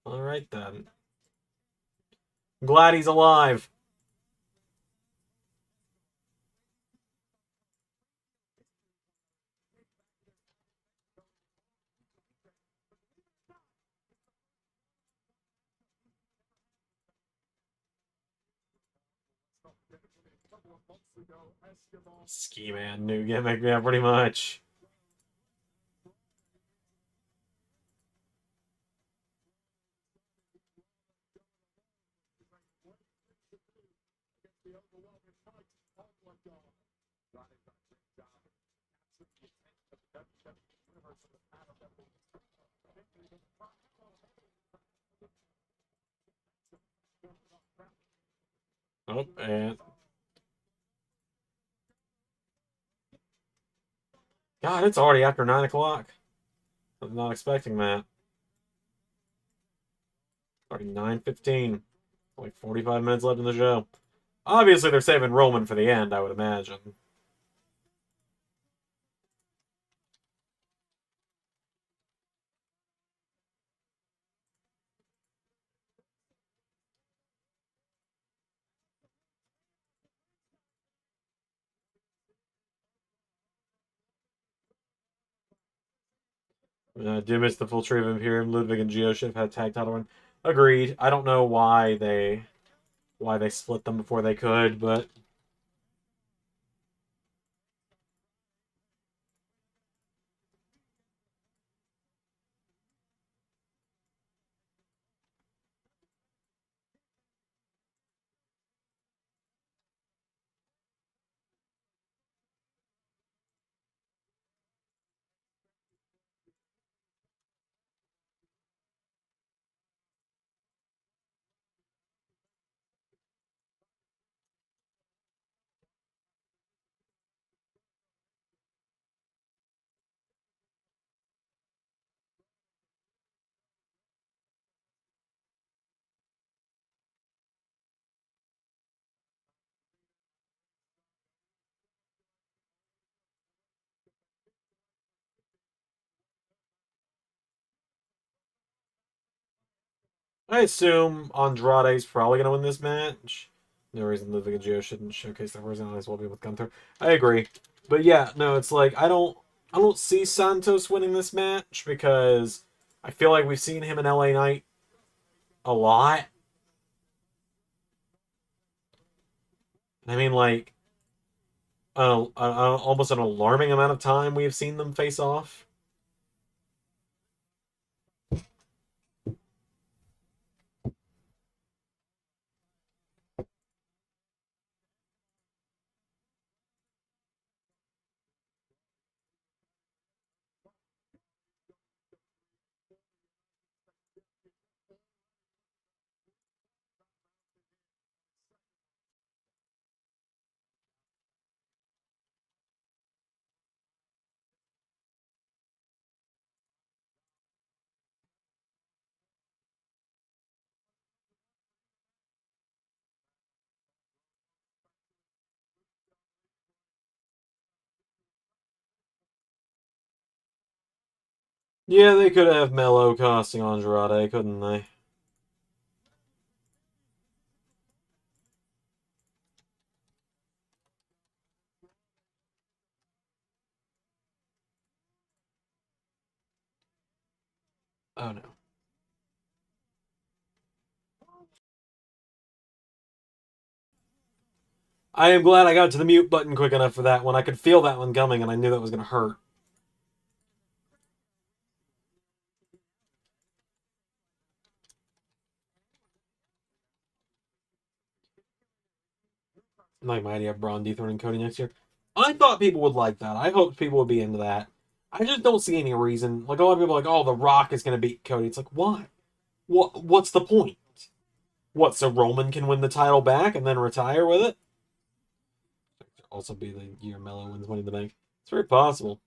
Alright then. I'm glad he's alive. Ski Man, new gimmick, yeah, pretty much. Oh, and God, it's already after 9 o'clock. I'm not expecting that. Already 9:15. Like 45 minutes left in the show. Obviously, they're saving Roman for the end, I would imagine. I do miss the full tree of Imperium. Ludwig and Gio should have had tag title run. Agreed. I don't know why they split them before they could, but I assume Andrade's probably going to win this match. No reason Ludwig and Gio shouldn't showcase their personalities while being with Gunther. I agree. But yeah, no, it's like I don't see Santos winning this match because I feel like we've seen him in LA Knight a lot. I mean, like almost an alarming amount of time we have seen them face off. Yeah, they could have Mello costing Andrade, couldn't they? Oh no. I am glad I got to the mute button quick enough for that one. I could feel that one coming, and I knew that was going to hurt. Like my idea of Braun dethroning Cody next year. I thought people would like that. I hoped people would be into that. I just don't see any reason. Like a lot of people are like, oh, The Rock is going to beat Cody. It's like, why? What's the point? What, so Roman can win the title back and then retire with it? Also be the year Mello wins Money in the Bank. It's very possible.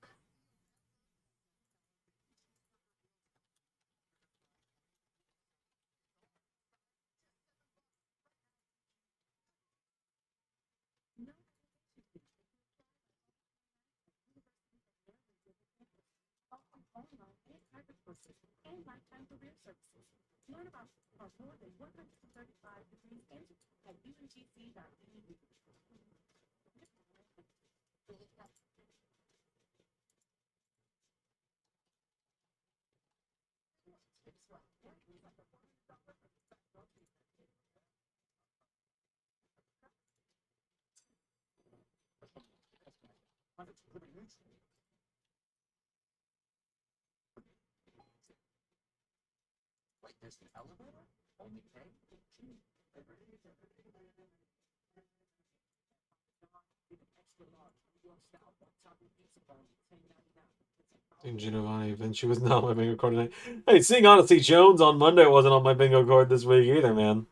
And Giovanni Vinci was not on my bingo card tonight. Hey, seeing Odyssey Jones on Monday wasn't on my bingo card this week either, man.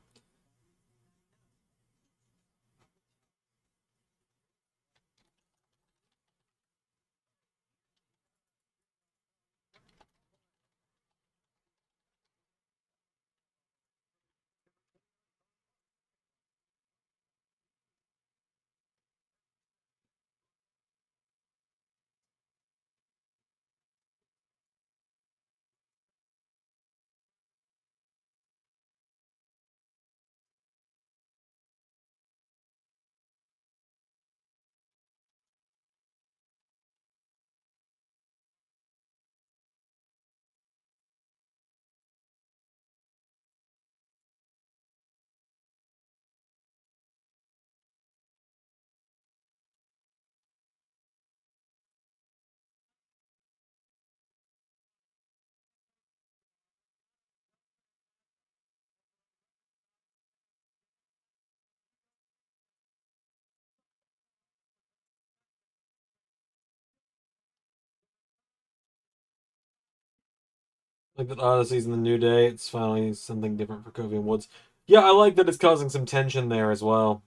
Like that Odyssey's in the New Day. It's finally something different for Kofi and Woods. Yeah, I like that it's causing some tension there as well.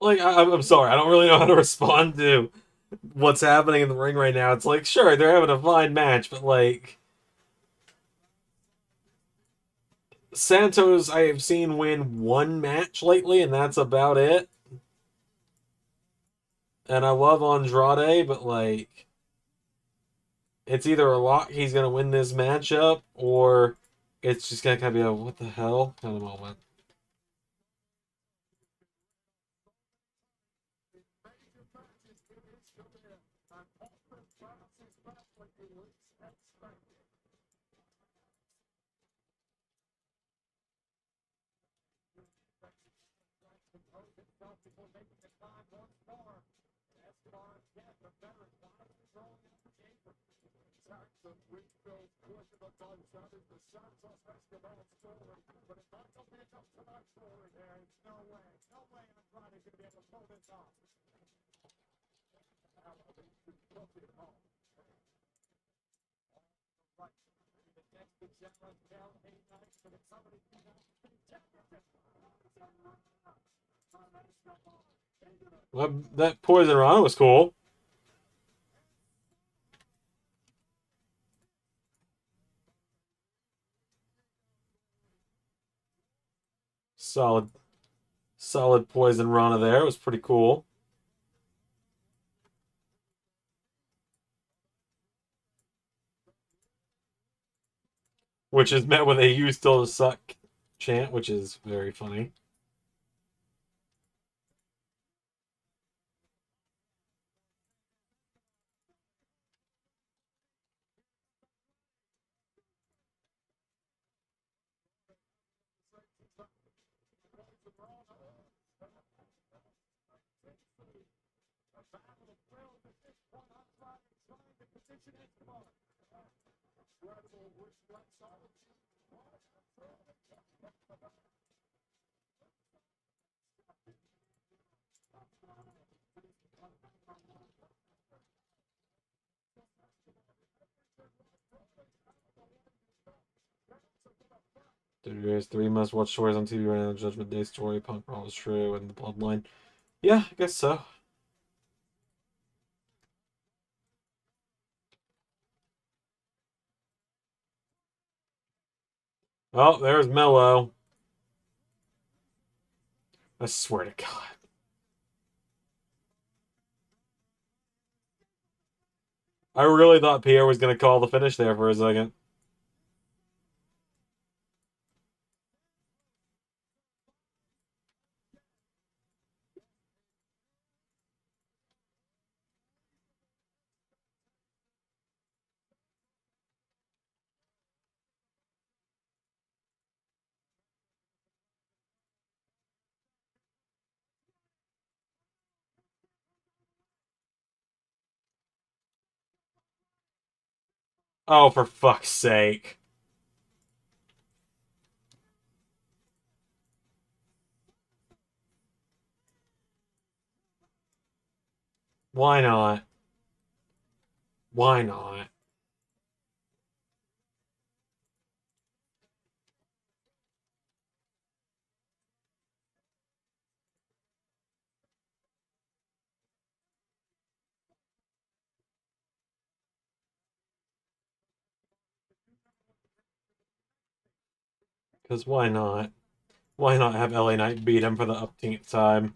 Like, I'm sorry, I don't really know how to respond to what's happening in the ring right now. It's like, sure, they're having a fine match, but like, Santos, I have seen win one match lately, and that's about it. And I love Andrade, but like, it's either a lock he's gonna win this matchup, or it's just gonna kind of be a what the hell kind of moment. Well, that Poison Rana was cool. Solid, solid Poison Rana there. It was pretty cool. Which is met with a "You Still Suck" chant, which is very funny. There's 3 must-watch stories on TV right now: Judgment Day story, Punk Brawl is true, and the Bloodline. Yeah, I guess so. Oh, there's Mello. I swear to God. I really thought Pierre was going to call the finish there for a second. Oh, for fuck's sake. Why not? Why not? Because why not? Why not have LA Knight beat him for the upteenth time?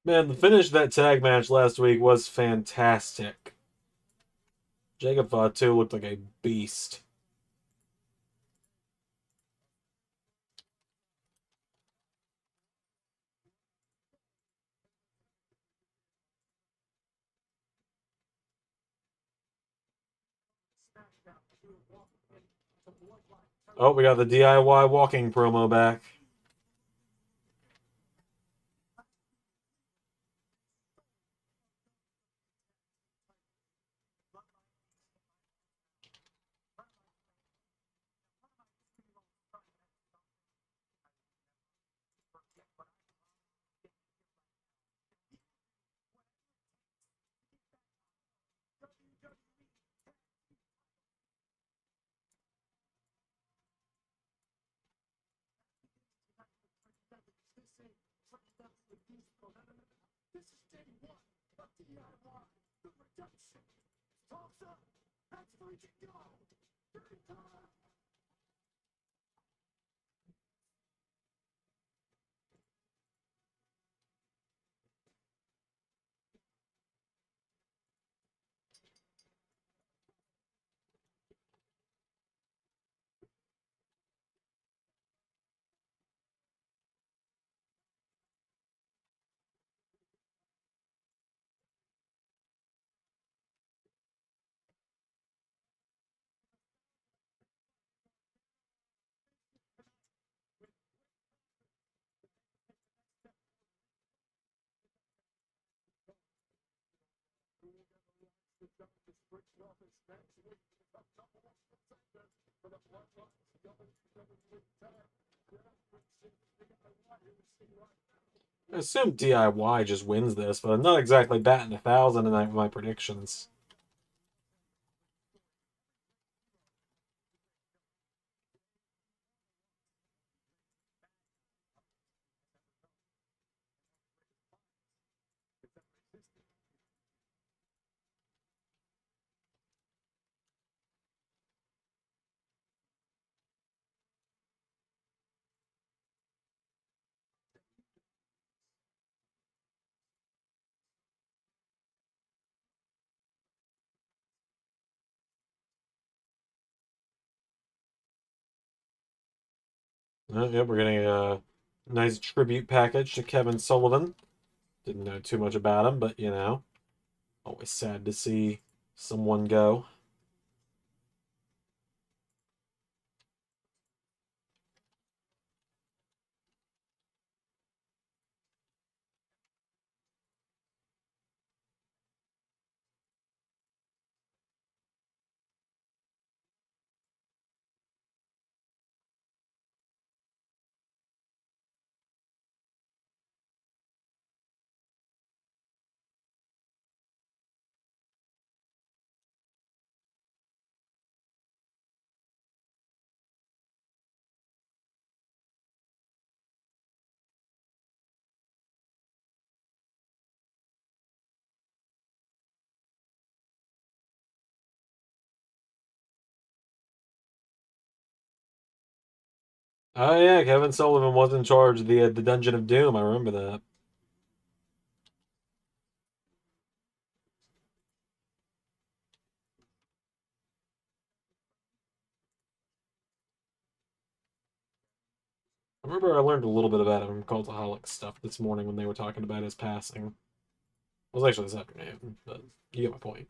Man, the finish of that tag match last week was fantastic. Jacob Fatu looked like a beast. Oh, we got the DIY walking promo back. I assume DIY just wins this, but I'm not exactly batting 1,000 tonight with my predictions. Yeah, we're getting a nice tribute package to Kevin Sullivan. Didn't know too much about him, but always sad to see someone go. Oh yeah, Kevin Sullivan was in charge of the Dungeon of Doom. I remember that. I remember I learned a little bit about him from Cultaholic stuff this morning when they were talking about his passing. It was actually this afternoon, but you get my point.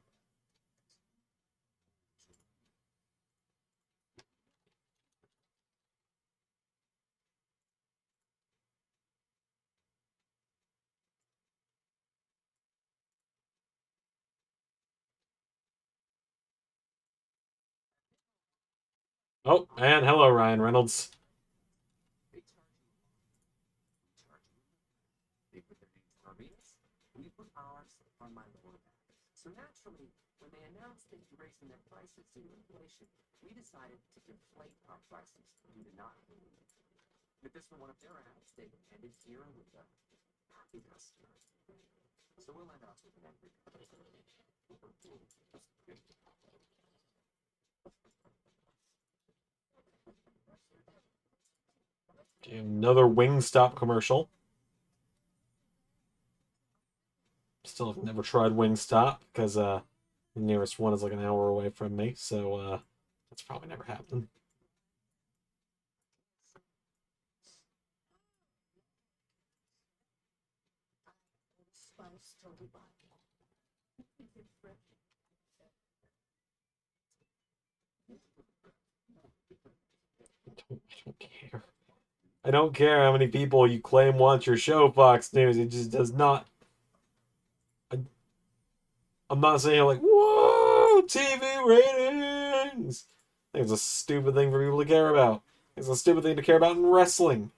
Oh, and hello, Ryan Reynolds. Another Wingstop commercial. Still have never tried Wingstop because the nearest one is like an hour away from me, so that's probably never happened. I don't care. I don't care how many people you claim want your show, Fox News. It just does not. I, I'm not saying like, whoa, TV ratings. I think it's a stupid thing for people to care about. It's a stupid thing to care about in wrestling.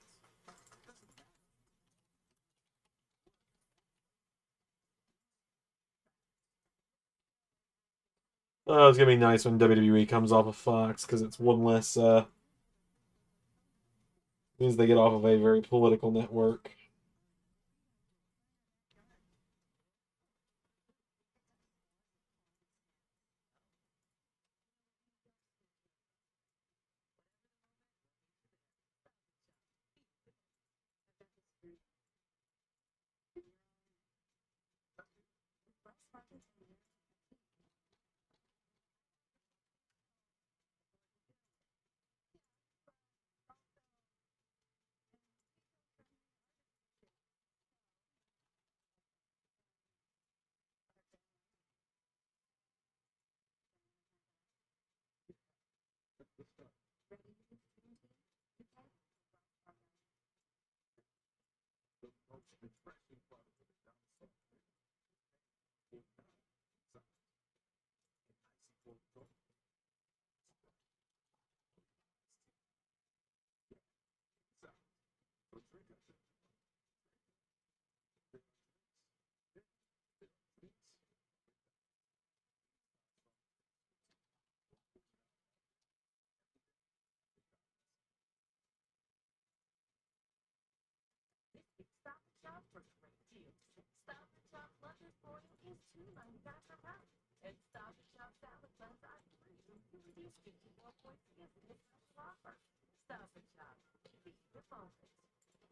Oh, it's gonna be nice when WWE comes off of Fox because it's one less. Means they get off of a very political network.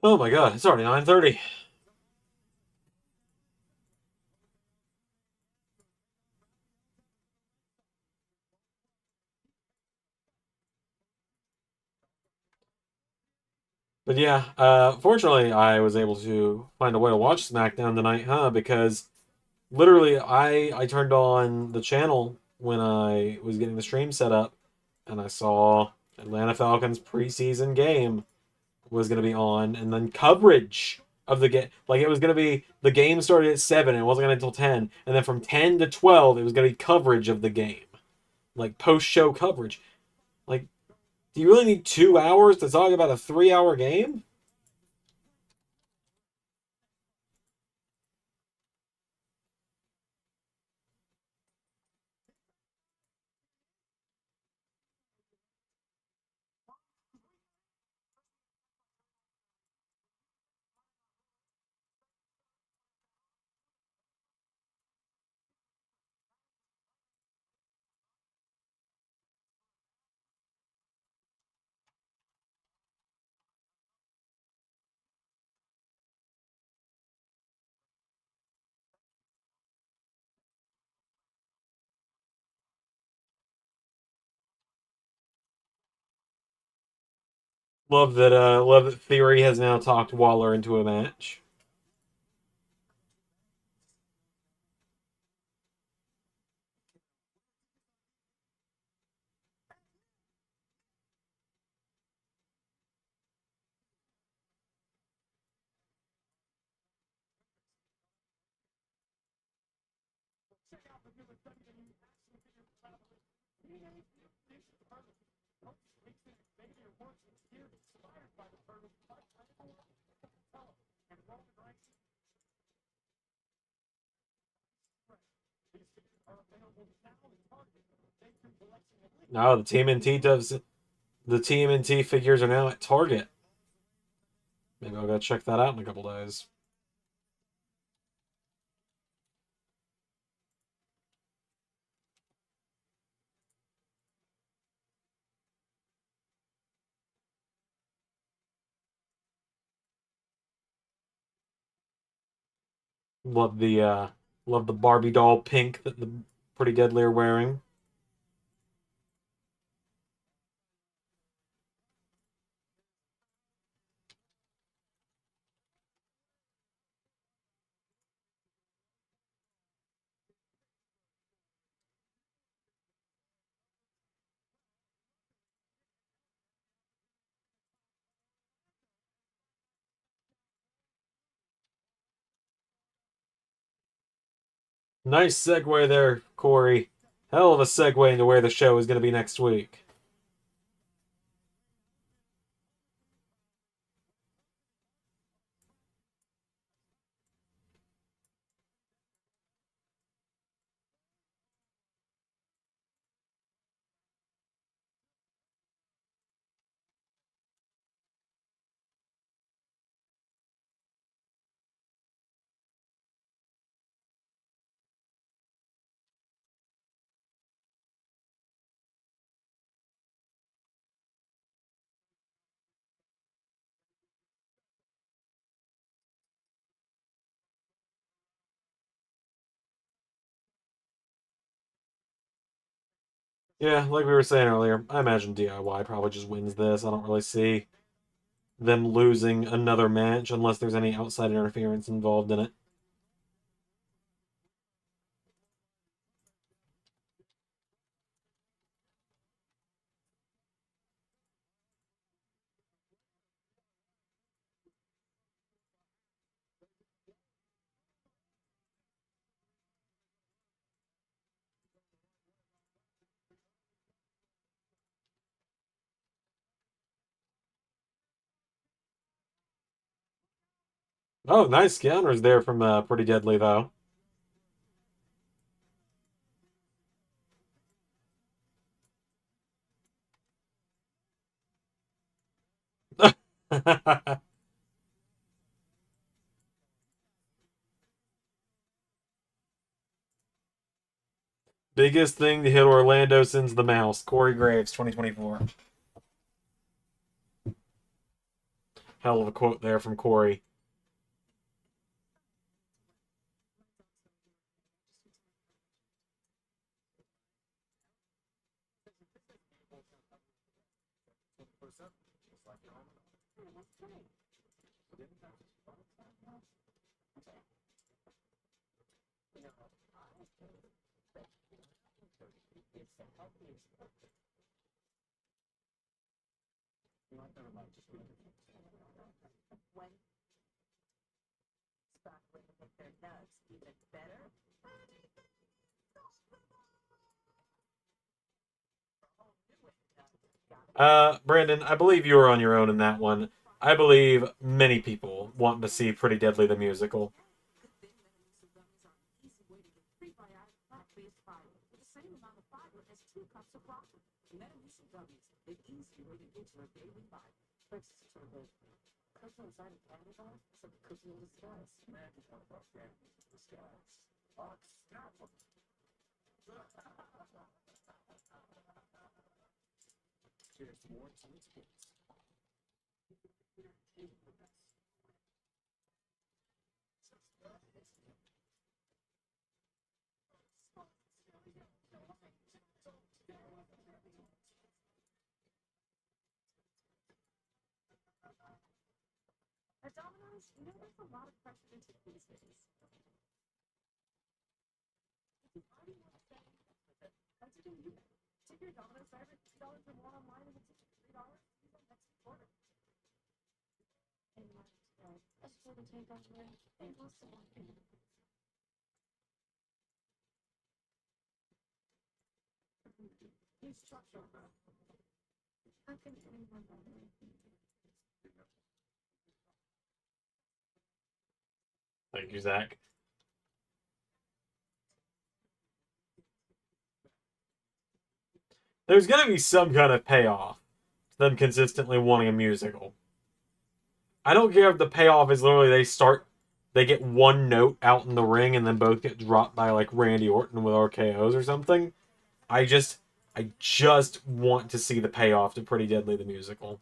Oh my god, it's already 9:30. But yeah, fortunately, I was able to find a way to watch SmackDown tonight, huh? Because literally, I turned on the channel when I was getting the stream set up, and I saw Atlanta Falcons preseason game was going to be on, and then coverage of the game. Like it was going to be the game started at 7, and it wasn't going to until 10, and then from 10 to 12, it was going to be coverage of the game, like post show coverage. Like, do you really need 2 hours to talk about a 3 hour game? Love that Theory has now talked Waller into a match. No, the TMNT figures are now at Target. Maybe I'll go check that out in a couple days. Love the uh love the Barbie doll pink that the Pretty Deadly are wearing. Nice segue there, Corey. Hell of a segue into where the show is going to be next week. Yeah, like we were saying earlier, I imagine DIY probably just wins this. I don't really see them losing another match unless there's any outside interference involved in it. Oh, nice counters there from Pretty Deadly, though. Biggest thing to hit Orlando since the mouse. Corey Graves, 2024. Hell of a quote there from Corey. Brandon, I believe you were on your own in that one. I believe many people want to see Pretty Deadly the musical. Thank you, Zach. There's going to be some kind of payoff to them consistently wanting a musical. I don't care if the payoff is literally they get one note out in the ring and then both get dropped by like Randy Orton with RKO's or something. I just, I just want to see the payoff to Pretty Deadly the musical.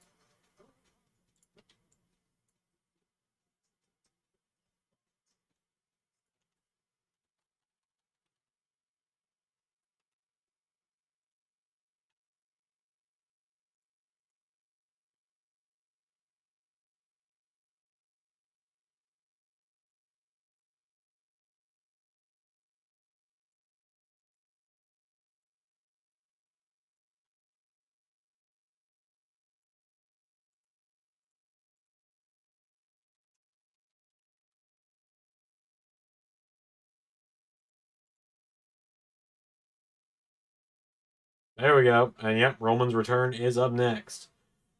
There we go. And yep, Roman's return is up next.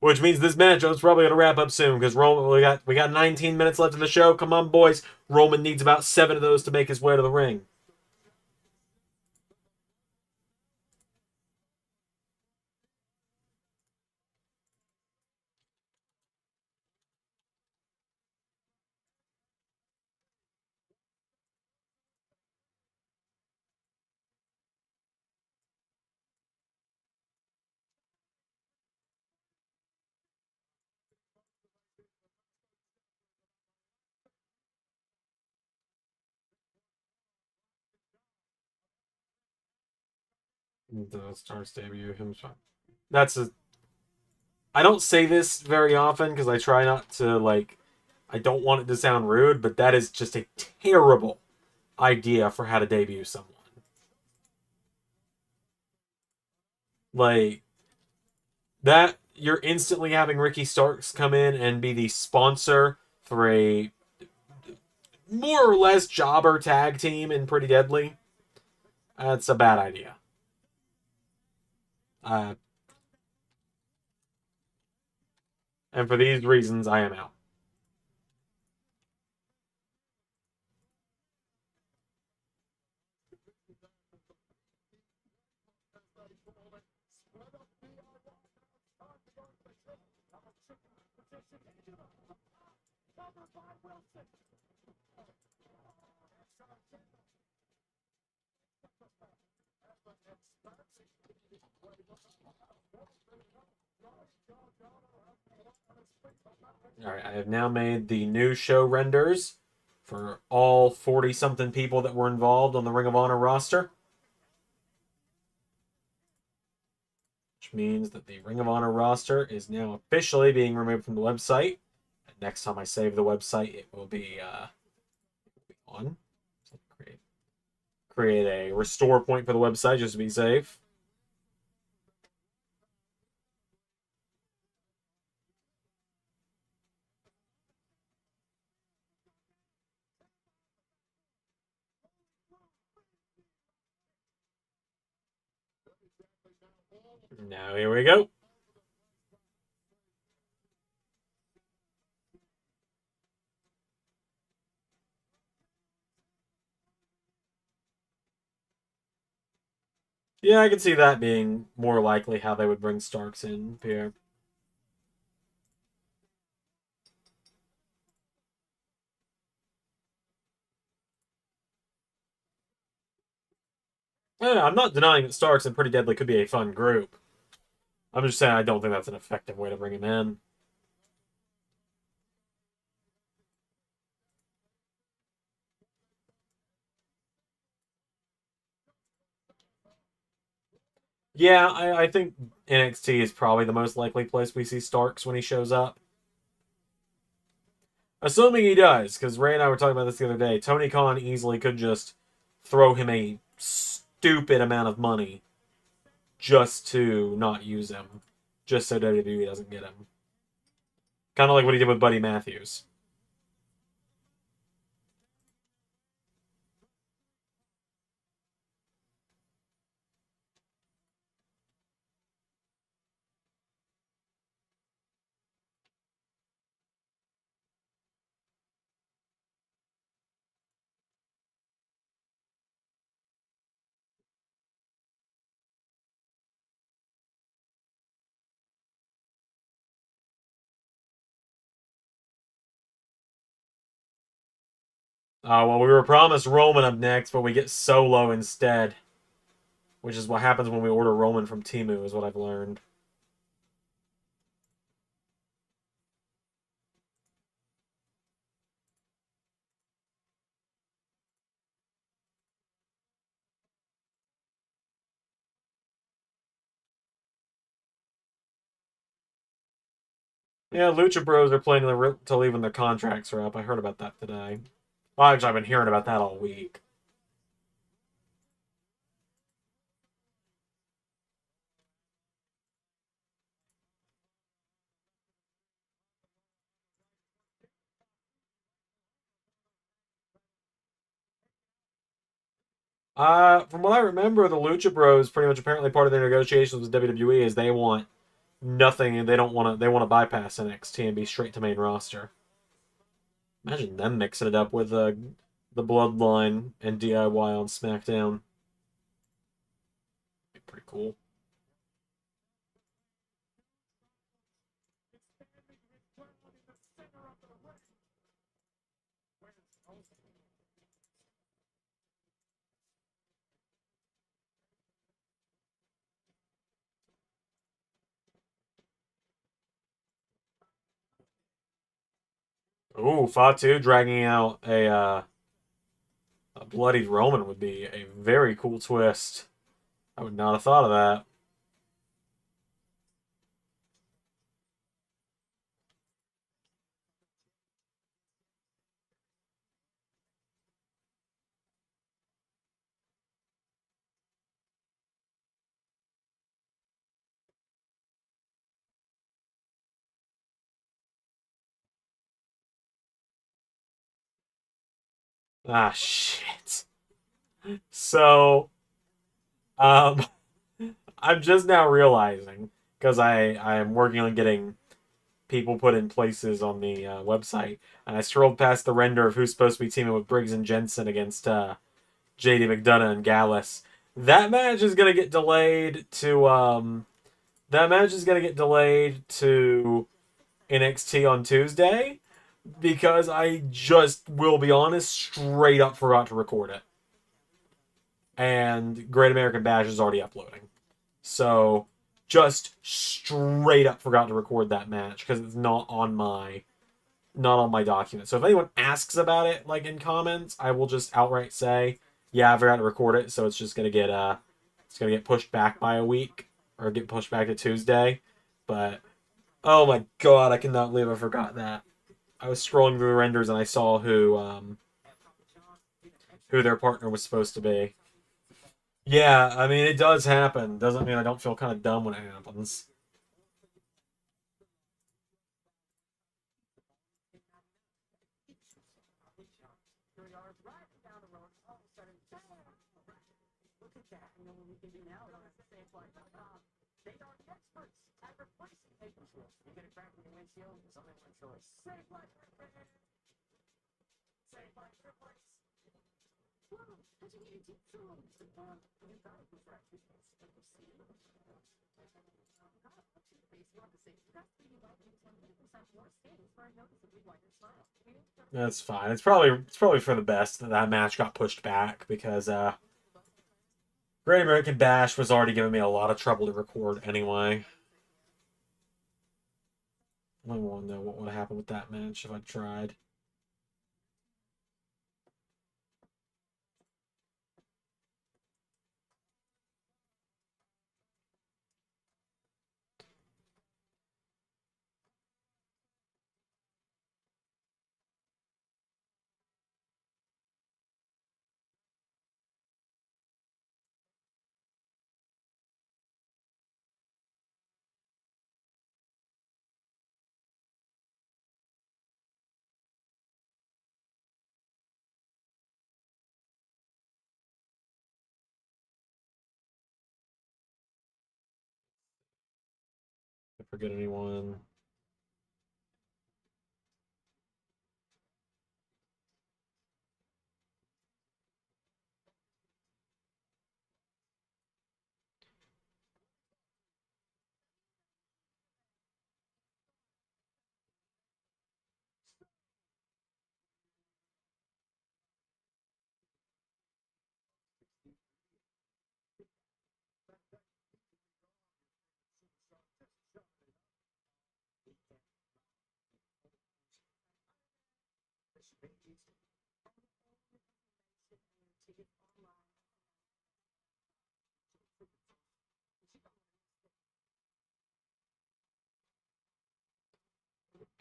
Which means this matchup's probably gonna wrap up soon because Roman we got 19 minutes left in the show. Come on, boys. Roman needs about 7 of those to make his way to the ring. The Stars debut him. That's a. I don't say this very often because I try not to like. I don't want it to sound rude, but that is just a terrible idea for how to debut someone. Like that, you're instantly having Ricky Starks come in and be the sponsor for a more or less jobber tag team in Pretty Deadly. That's a bad idea. Uh, and for these reasons, I am out. All right, I have now made the new show renders for all 40 something people that were involved on the Ring of Honor roster, which means that the Ring of Honor roster is now officially being removed from the website. And next time I save the website, it will be on. So create a restore point for the website just to be safe. Now here we go. Yeah, I can see that being more likely how they would bring Starks in, Pierre. Yeah, I'm not denying that Starks and Pretty Deadly could be a fun group. I'm just saying I don't think that's an effective way to bring him in. Yeah, I think NXT is probably the most likely place we see Starks when he shows up. Assuming he does, because Ray and I were talking about this the other day. Tony Khan easily could just throw him a stupid amount of money just to not use him, just so WWE doesn't get him. Kind of like what he did with Buddy Matthews. Well, we were promised Roman up next, but we get Solo instead, which is what happens when we order Roman from Temu, is what I've learned. Yeah, Lucha Bros are planning to leave when their contracts are up. I heard about that today. Well, actually, I've been hearing about that all week. From what I remember, the Lucha Bros pretty much apparently part of their negotiations with WWE is they want nothing and they don't want to. They want to bypass NXT and be straight to main roster. Imagine them mixing it up with the Bloodline and DIY on SmackDown. Be pretty cool. Ooh, Fatu dragging out a bloodied Roman would be a very cool twist. I would not have thought of that. Ah, shit. So, um, I'm just now realizing because I am working on getting people put in places on the website, and I scrolled past the render of who's supposed to be teaming with Briggs and Jensen against JD McDonough and Gallus. That match is gonna get delayed to that match is gonna get delayed to NXT on Tuesday because I just will be honest, straight up forgot to record it. and Great American Bash is already uploading. So just straight up forgot to record that match because it's not on my document. So if anyone asks about it, like in comments, I will just outright say, yeah, I forgot to record it, so it's gonna get pushed back by a week or get pushed back to Tuesday. But oh my god, I cannot believe I forgot that. I was scrolling through the renders and I saw who their partner was supposed to be. Yeah, I mean it does happen. Doesn't mean I don't feel kind of dumb when it happens. That's fine. It's probably for the best that that match got pushed back because Great American Bash was already giving me a lot of trouble to record anyway. I don't want to know what would have happened with that match if I tried. I forget anyone.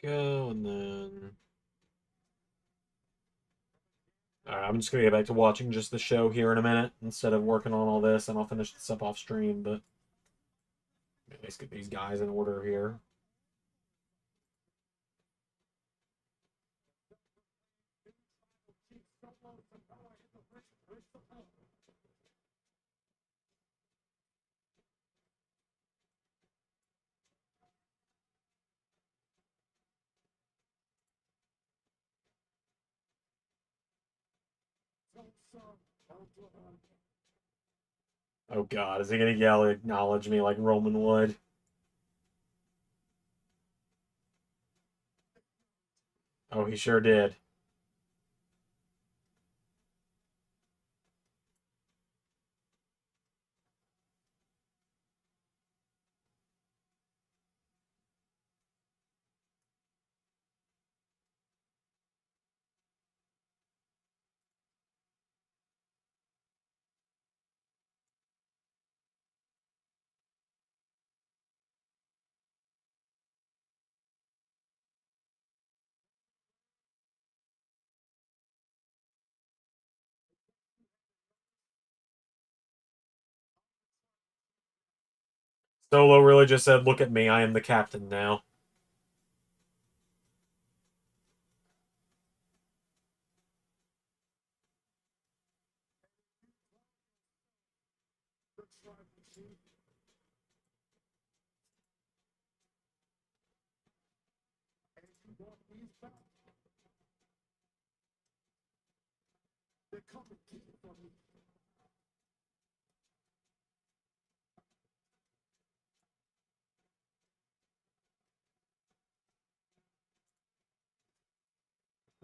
Go and then. Alright, I'm just gonna get back to watching just the show here in a minute instead of working on all this, and I'll finish this up off stream. But let's get these guys in order here. Oh god, is he gonna yell acknowledge me like Roman would? Oh, he sure did. Solo really just said, "Look at me, I am the captain now."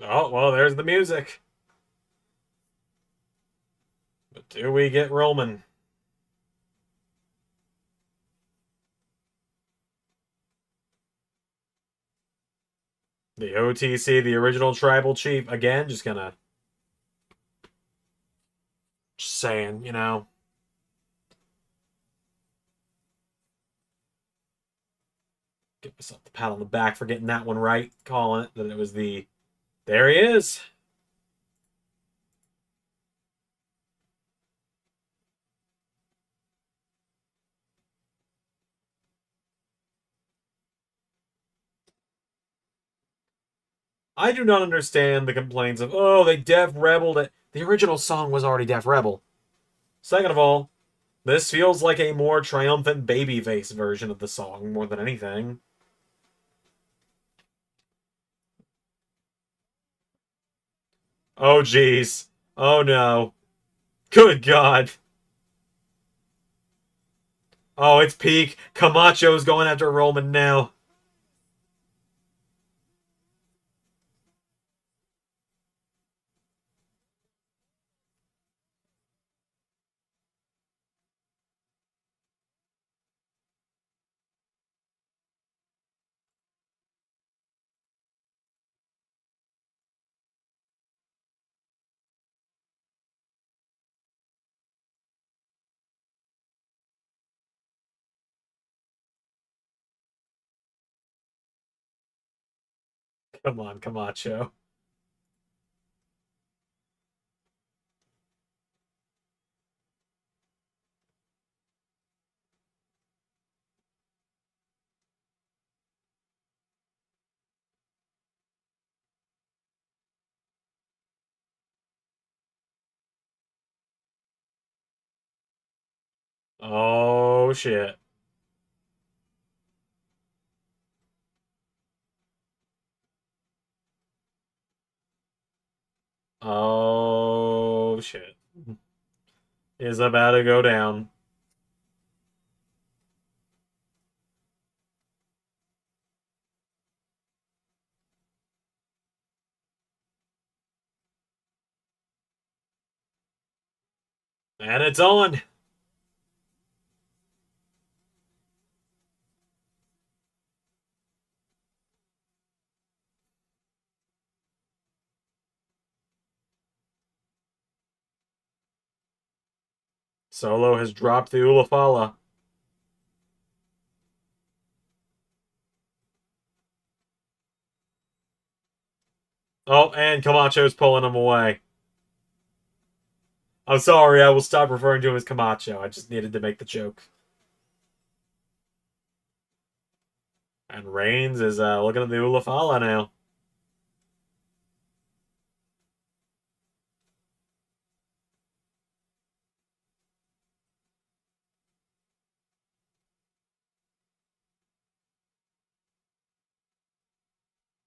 Oh well, there's the music. But Do we get Roman? The OTC, the original tribal chief, again, just gonna. Just saying, you know. Give myself the pat on the back for getting that one right. Calling it that it was the. There he is. I do not understand the complaints of, oh, they Def Rebeled it. The original song was already Def Rebel. Second of all, this feels like a more triumphant babyface version of the song more than anything. Oh, jeez. Oh, no. Good God. Oh, it's peak. Camacho's going after Roman now. Come on, Camacho. Oh, shit. Oh, shit. Is about to go down. And it's on. Solo has dropped the Ulafala. Oh, and Camacho's pulling him away. I'm sorry, I will stop referring to him as Camacho. I just needed to make the joke. And Reigns is looking at the Ulafala now.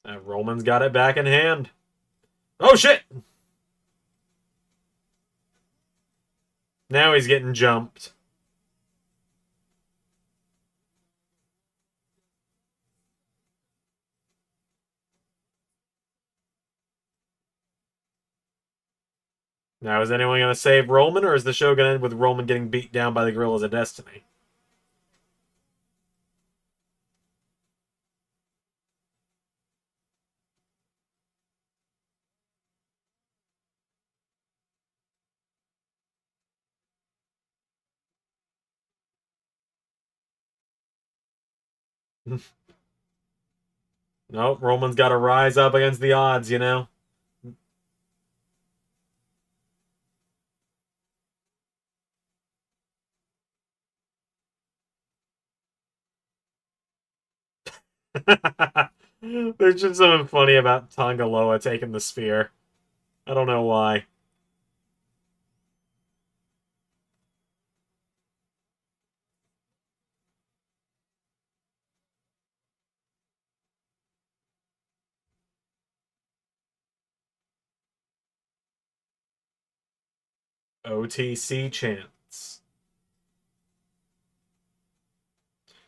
And Roman's got it back in hand. Oh, shit! Now he's getting jumped. Now, is anyone going to save Roman, or is the show going to end with Roman getting beat down by the Gorillas of Destiny? Nope, Roman's got to rise up against the odds, you know? There's just something funny about Tongaloa taking the spear. I don't know why. OTC chance.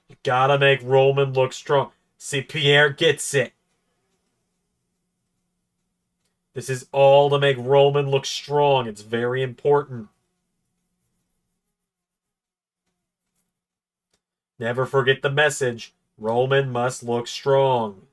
You gotta make Roman look strong. See, Pierre gets it. This is all to make Roman look strong. It's very important. Never forget the message. Roman must look strong.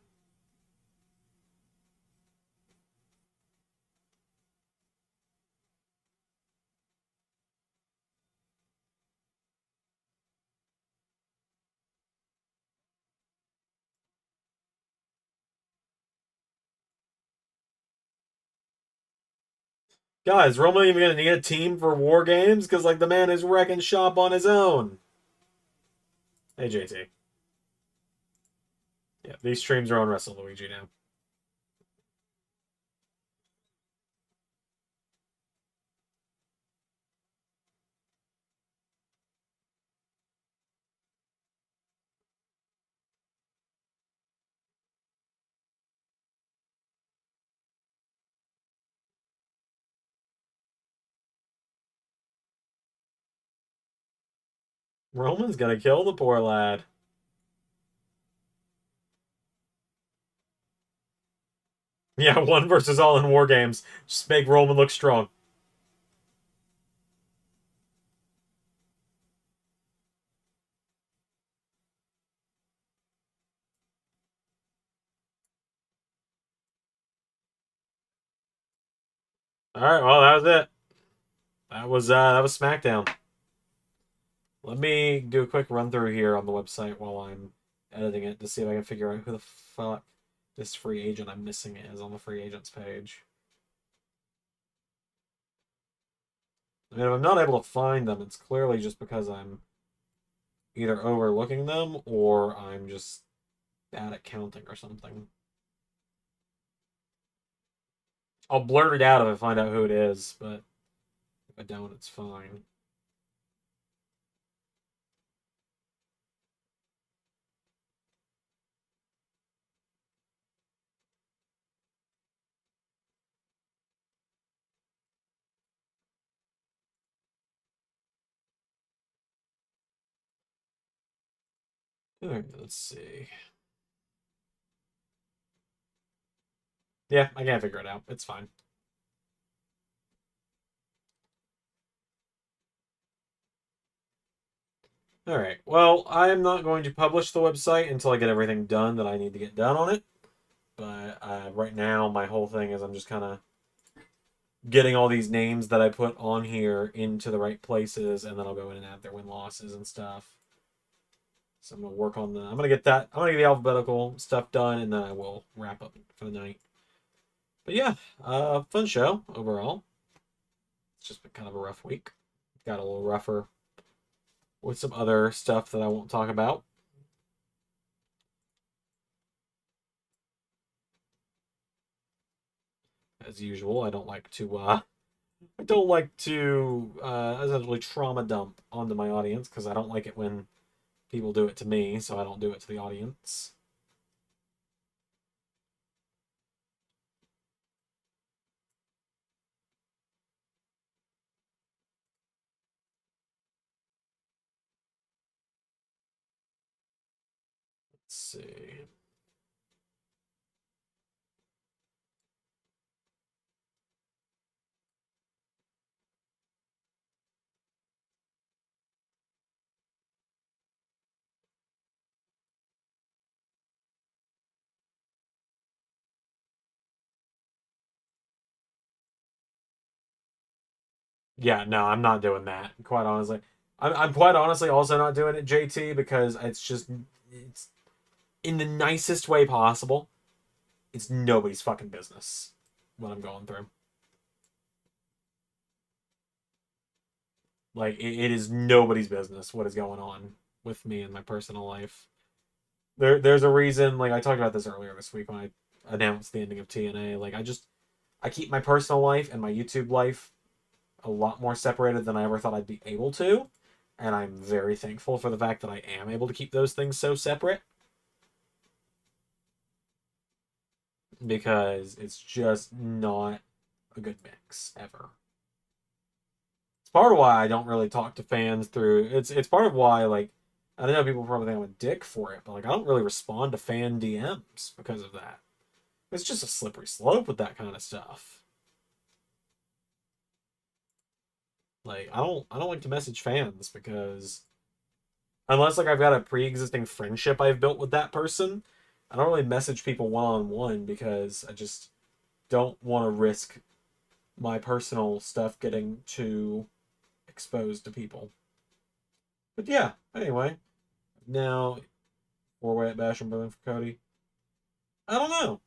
Guys, Roman even gonna need a team for War Games? Because, like, the man is wrecking shop on his own. Hey, JT. Yeah, these streams are on Wrestle Luigi now. Roman's gonna kill the poor lad. Yeah, one versus all in War Games. Just make Roman look strong. All right, well, that was it. That was SmackDown. Let me do a quick run through here on the website while I'm editing it to see if I can figure out who the fuck this free agent I'm missing is on the free agents page. I mean, if I'm not able to find them, it's clearly just because I'm either overlooking them or I'm just bad at counting or something. I'll blurt it out if I find out who it is, but if I don't, it's fine. Alright, let's see. Yeah, I can't figure it out. It's fine. Alright, well, I'm not going to publish the website until I get everything done that I need to get done on it. But right now, my whole thing is I'm just kind of getting all these names that I put on here into the right places, and then I'll go in and add their win-losses and stuff. So I'm gonna work on the. I'm gonna get that. I'm gonna get the alphabetical stuff done, and then I will wrap up for the night. But yeah, fun show overall. It's just been kind of a rough week. Got a little rougher with some other stuff that I won't talk about. As usual, I don't like to. I don't like to essentially trauma dump onto my audience because I don't like it when people do it to me, so I don't do it to the audience. Let's see. Yeah, no, I'm not doing that. Quite honestly, I'm quite honestly also not doing it, JT, because it's in the nicest way possible. It's nobody's fucking business what I'm going through. Like it is nobody's business what is going on with me in my personal life. There's a reason. Like I talked about this earlier this week when I announced the ending of TNA. Like I keep my personal life and my YouTube life a lot more separated than I ever thought I'd be able to. And I'm very thankful for the fact that I am able to keep those things so separate because it's just not a good mix ever. It's part of why I don't really talk to fans through it's part of why like I don't know people probably think I'm a dick for it, but like I don't really respond to fan DMs because of that. It's just a slippery slope with that kind of stuff. Like I don't like to message fans because Unless like I've got a pre-existing friendship I've built with that person, I don't really message people one-on-one because I just don't want to risk my personal stuff getting too exposed to people. But yeah, anyway, now four-way at Bash and Berlin for Cody. I don't know.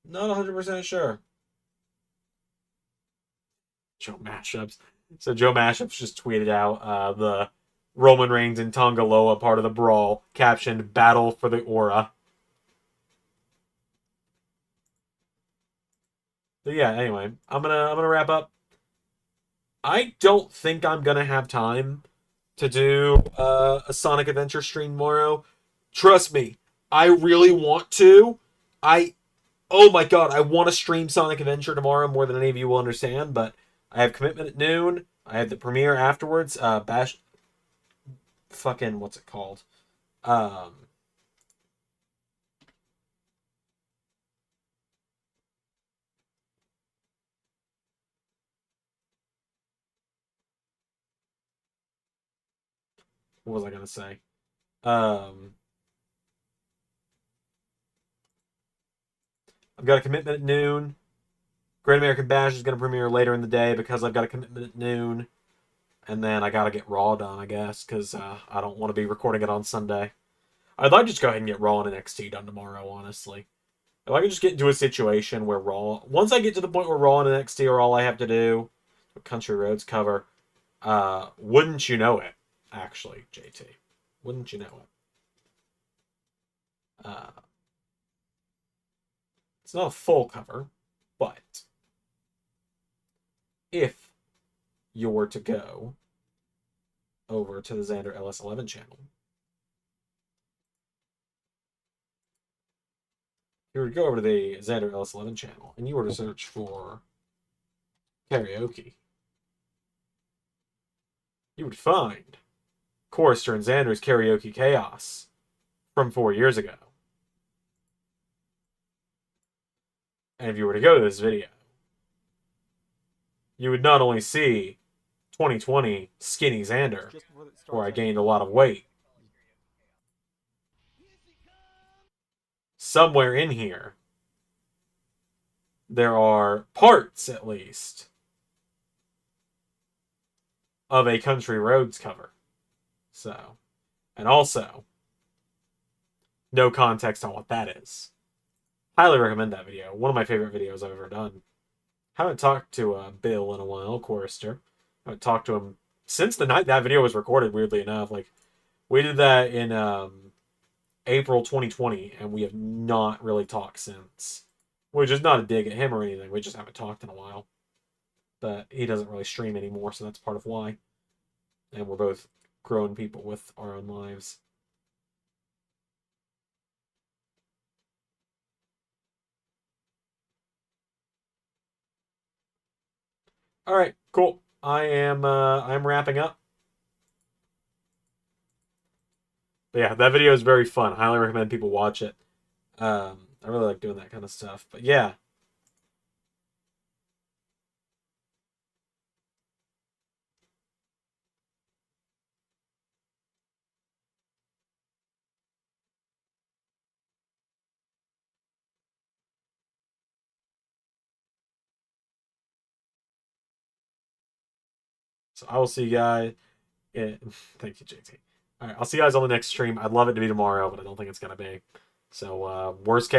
Not 100% sure. Joe Mashups. So Joe Mashups just tweeted out the Roman Reigns and Tonga Loa part of the brawl, captioned "Battle for the Aura." But yeah, anyway, I'm gonna wrap up. I don't think I'm gonna have time to do a Sonic Adventure stream tomorrow. Trust me, I really want to. I Oh my god, I want to stream Sonic Adventure tomorrow more than any of you will understand, but I have commitment at noon. I have the premiere afterwards. Bash, fucking what's it called? Um, what was I gonna say? Um, I've got a commitment at noon. Great American Bash is gonna premiere later in the day because I've got a commitment at noon, and then I gotta get Raw done, I guess, because I don't want to be recording it on Sunday. I'd like to just go ahead and get Raw and NXT done tomorrow, honestly. If I could just get into a situation where Raw, once I get to the point where Raw and NXT are all I have to do, Country Roads cover, wouldn't you know it, actually, JT? Wouldn't you know it? Uh, it's not a full cover, but if you were to go over to the Xander LS11 channel, you were to go over to the Xander LS11 channel and you were to search for karaoke, you would find Chorister and Xander's Karaoke Chaos from 4 years ago. And if you were to go to this video, you would not only see 2020 skinny Xander, where I gained a lot of weight. Somewhere in here, there are parts, at least, of a Country Roads cover. So, and also, no context on what that is. Highly recommend that video. One of my favorite videos I've ever done. Haven't talked to Bill in a while, Chorister. Haven't talked to him since the night that video was recorded, weirdly enough. Like, we did that in April 2020, and we have not really talked since. Which is not a dig at him or anything. We just haven't talked in a while. But he doesn't really stream anymore, so that's part of why. And we're both grown people with our own lives. All right, cool. I'm wrapping up. But yeah, that video is very fun. Highly recommend people watch it. I really like doing that kind of stuff. But yeah. So I will see you guys. Thank you, JT. All right, I'll see you guys on the next stream. I'd love it to be tomorrow, but I don't think it's gonna be. So worst case.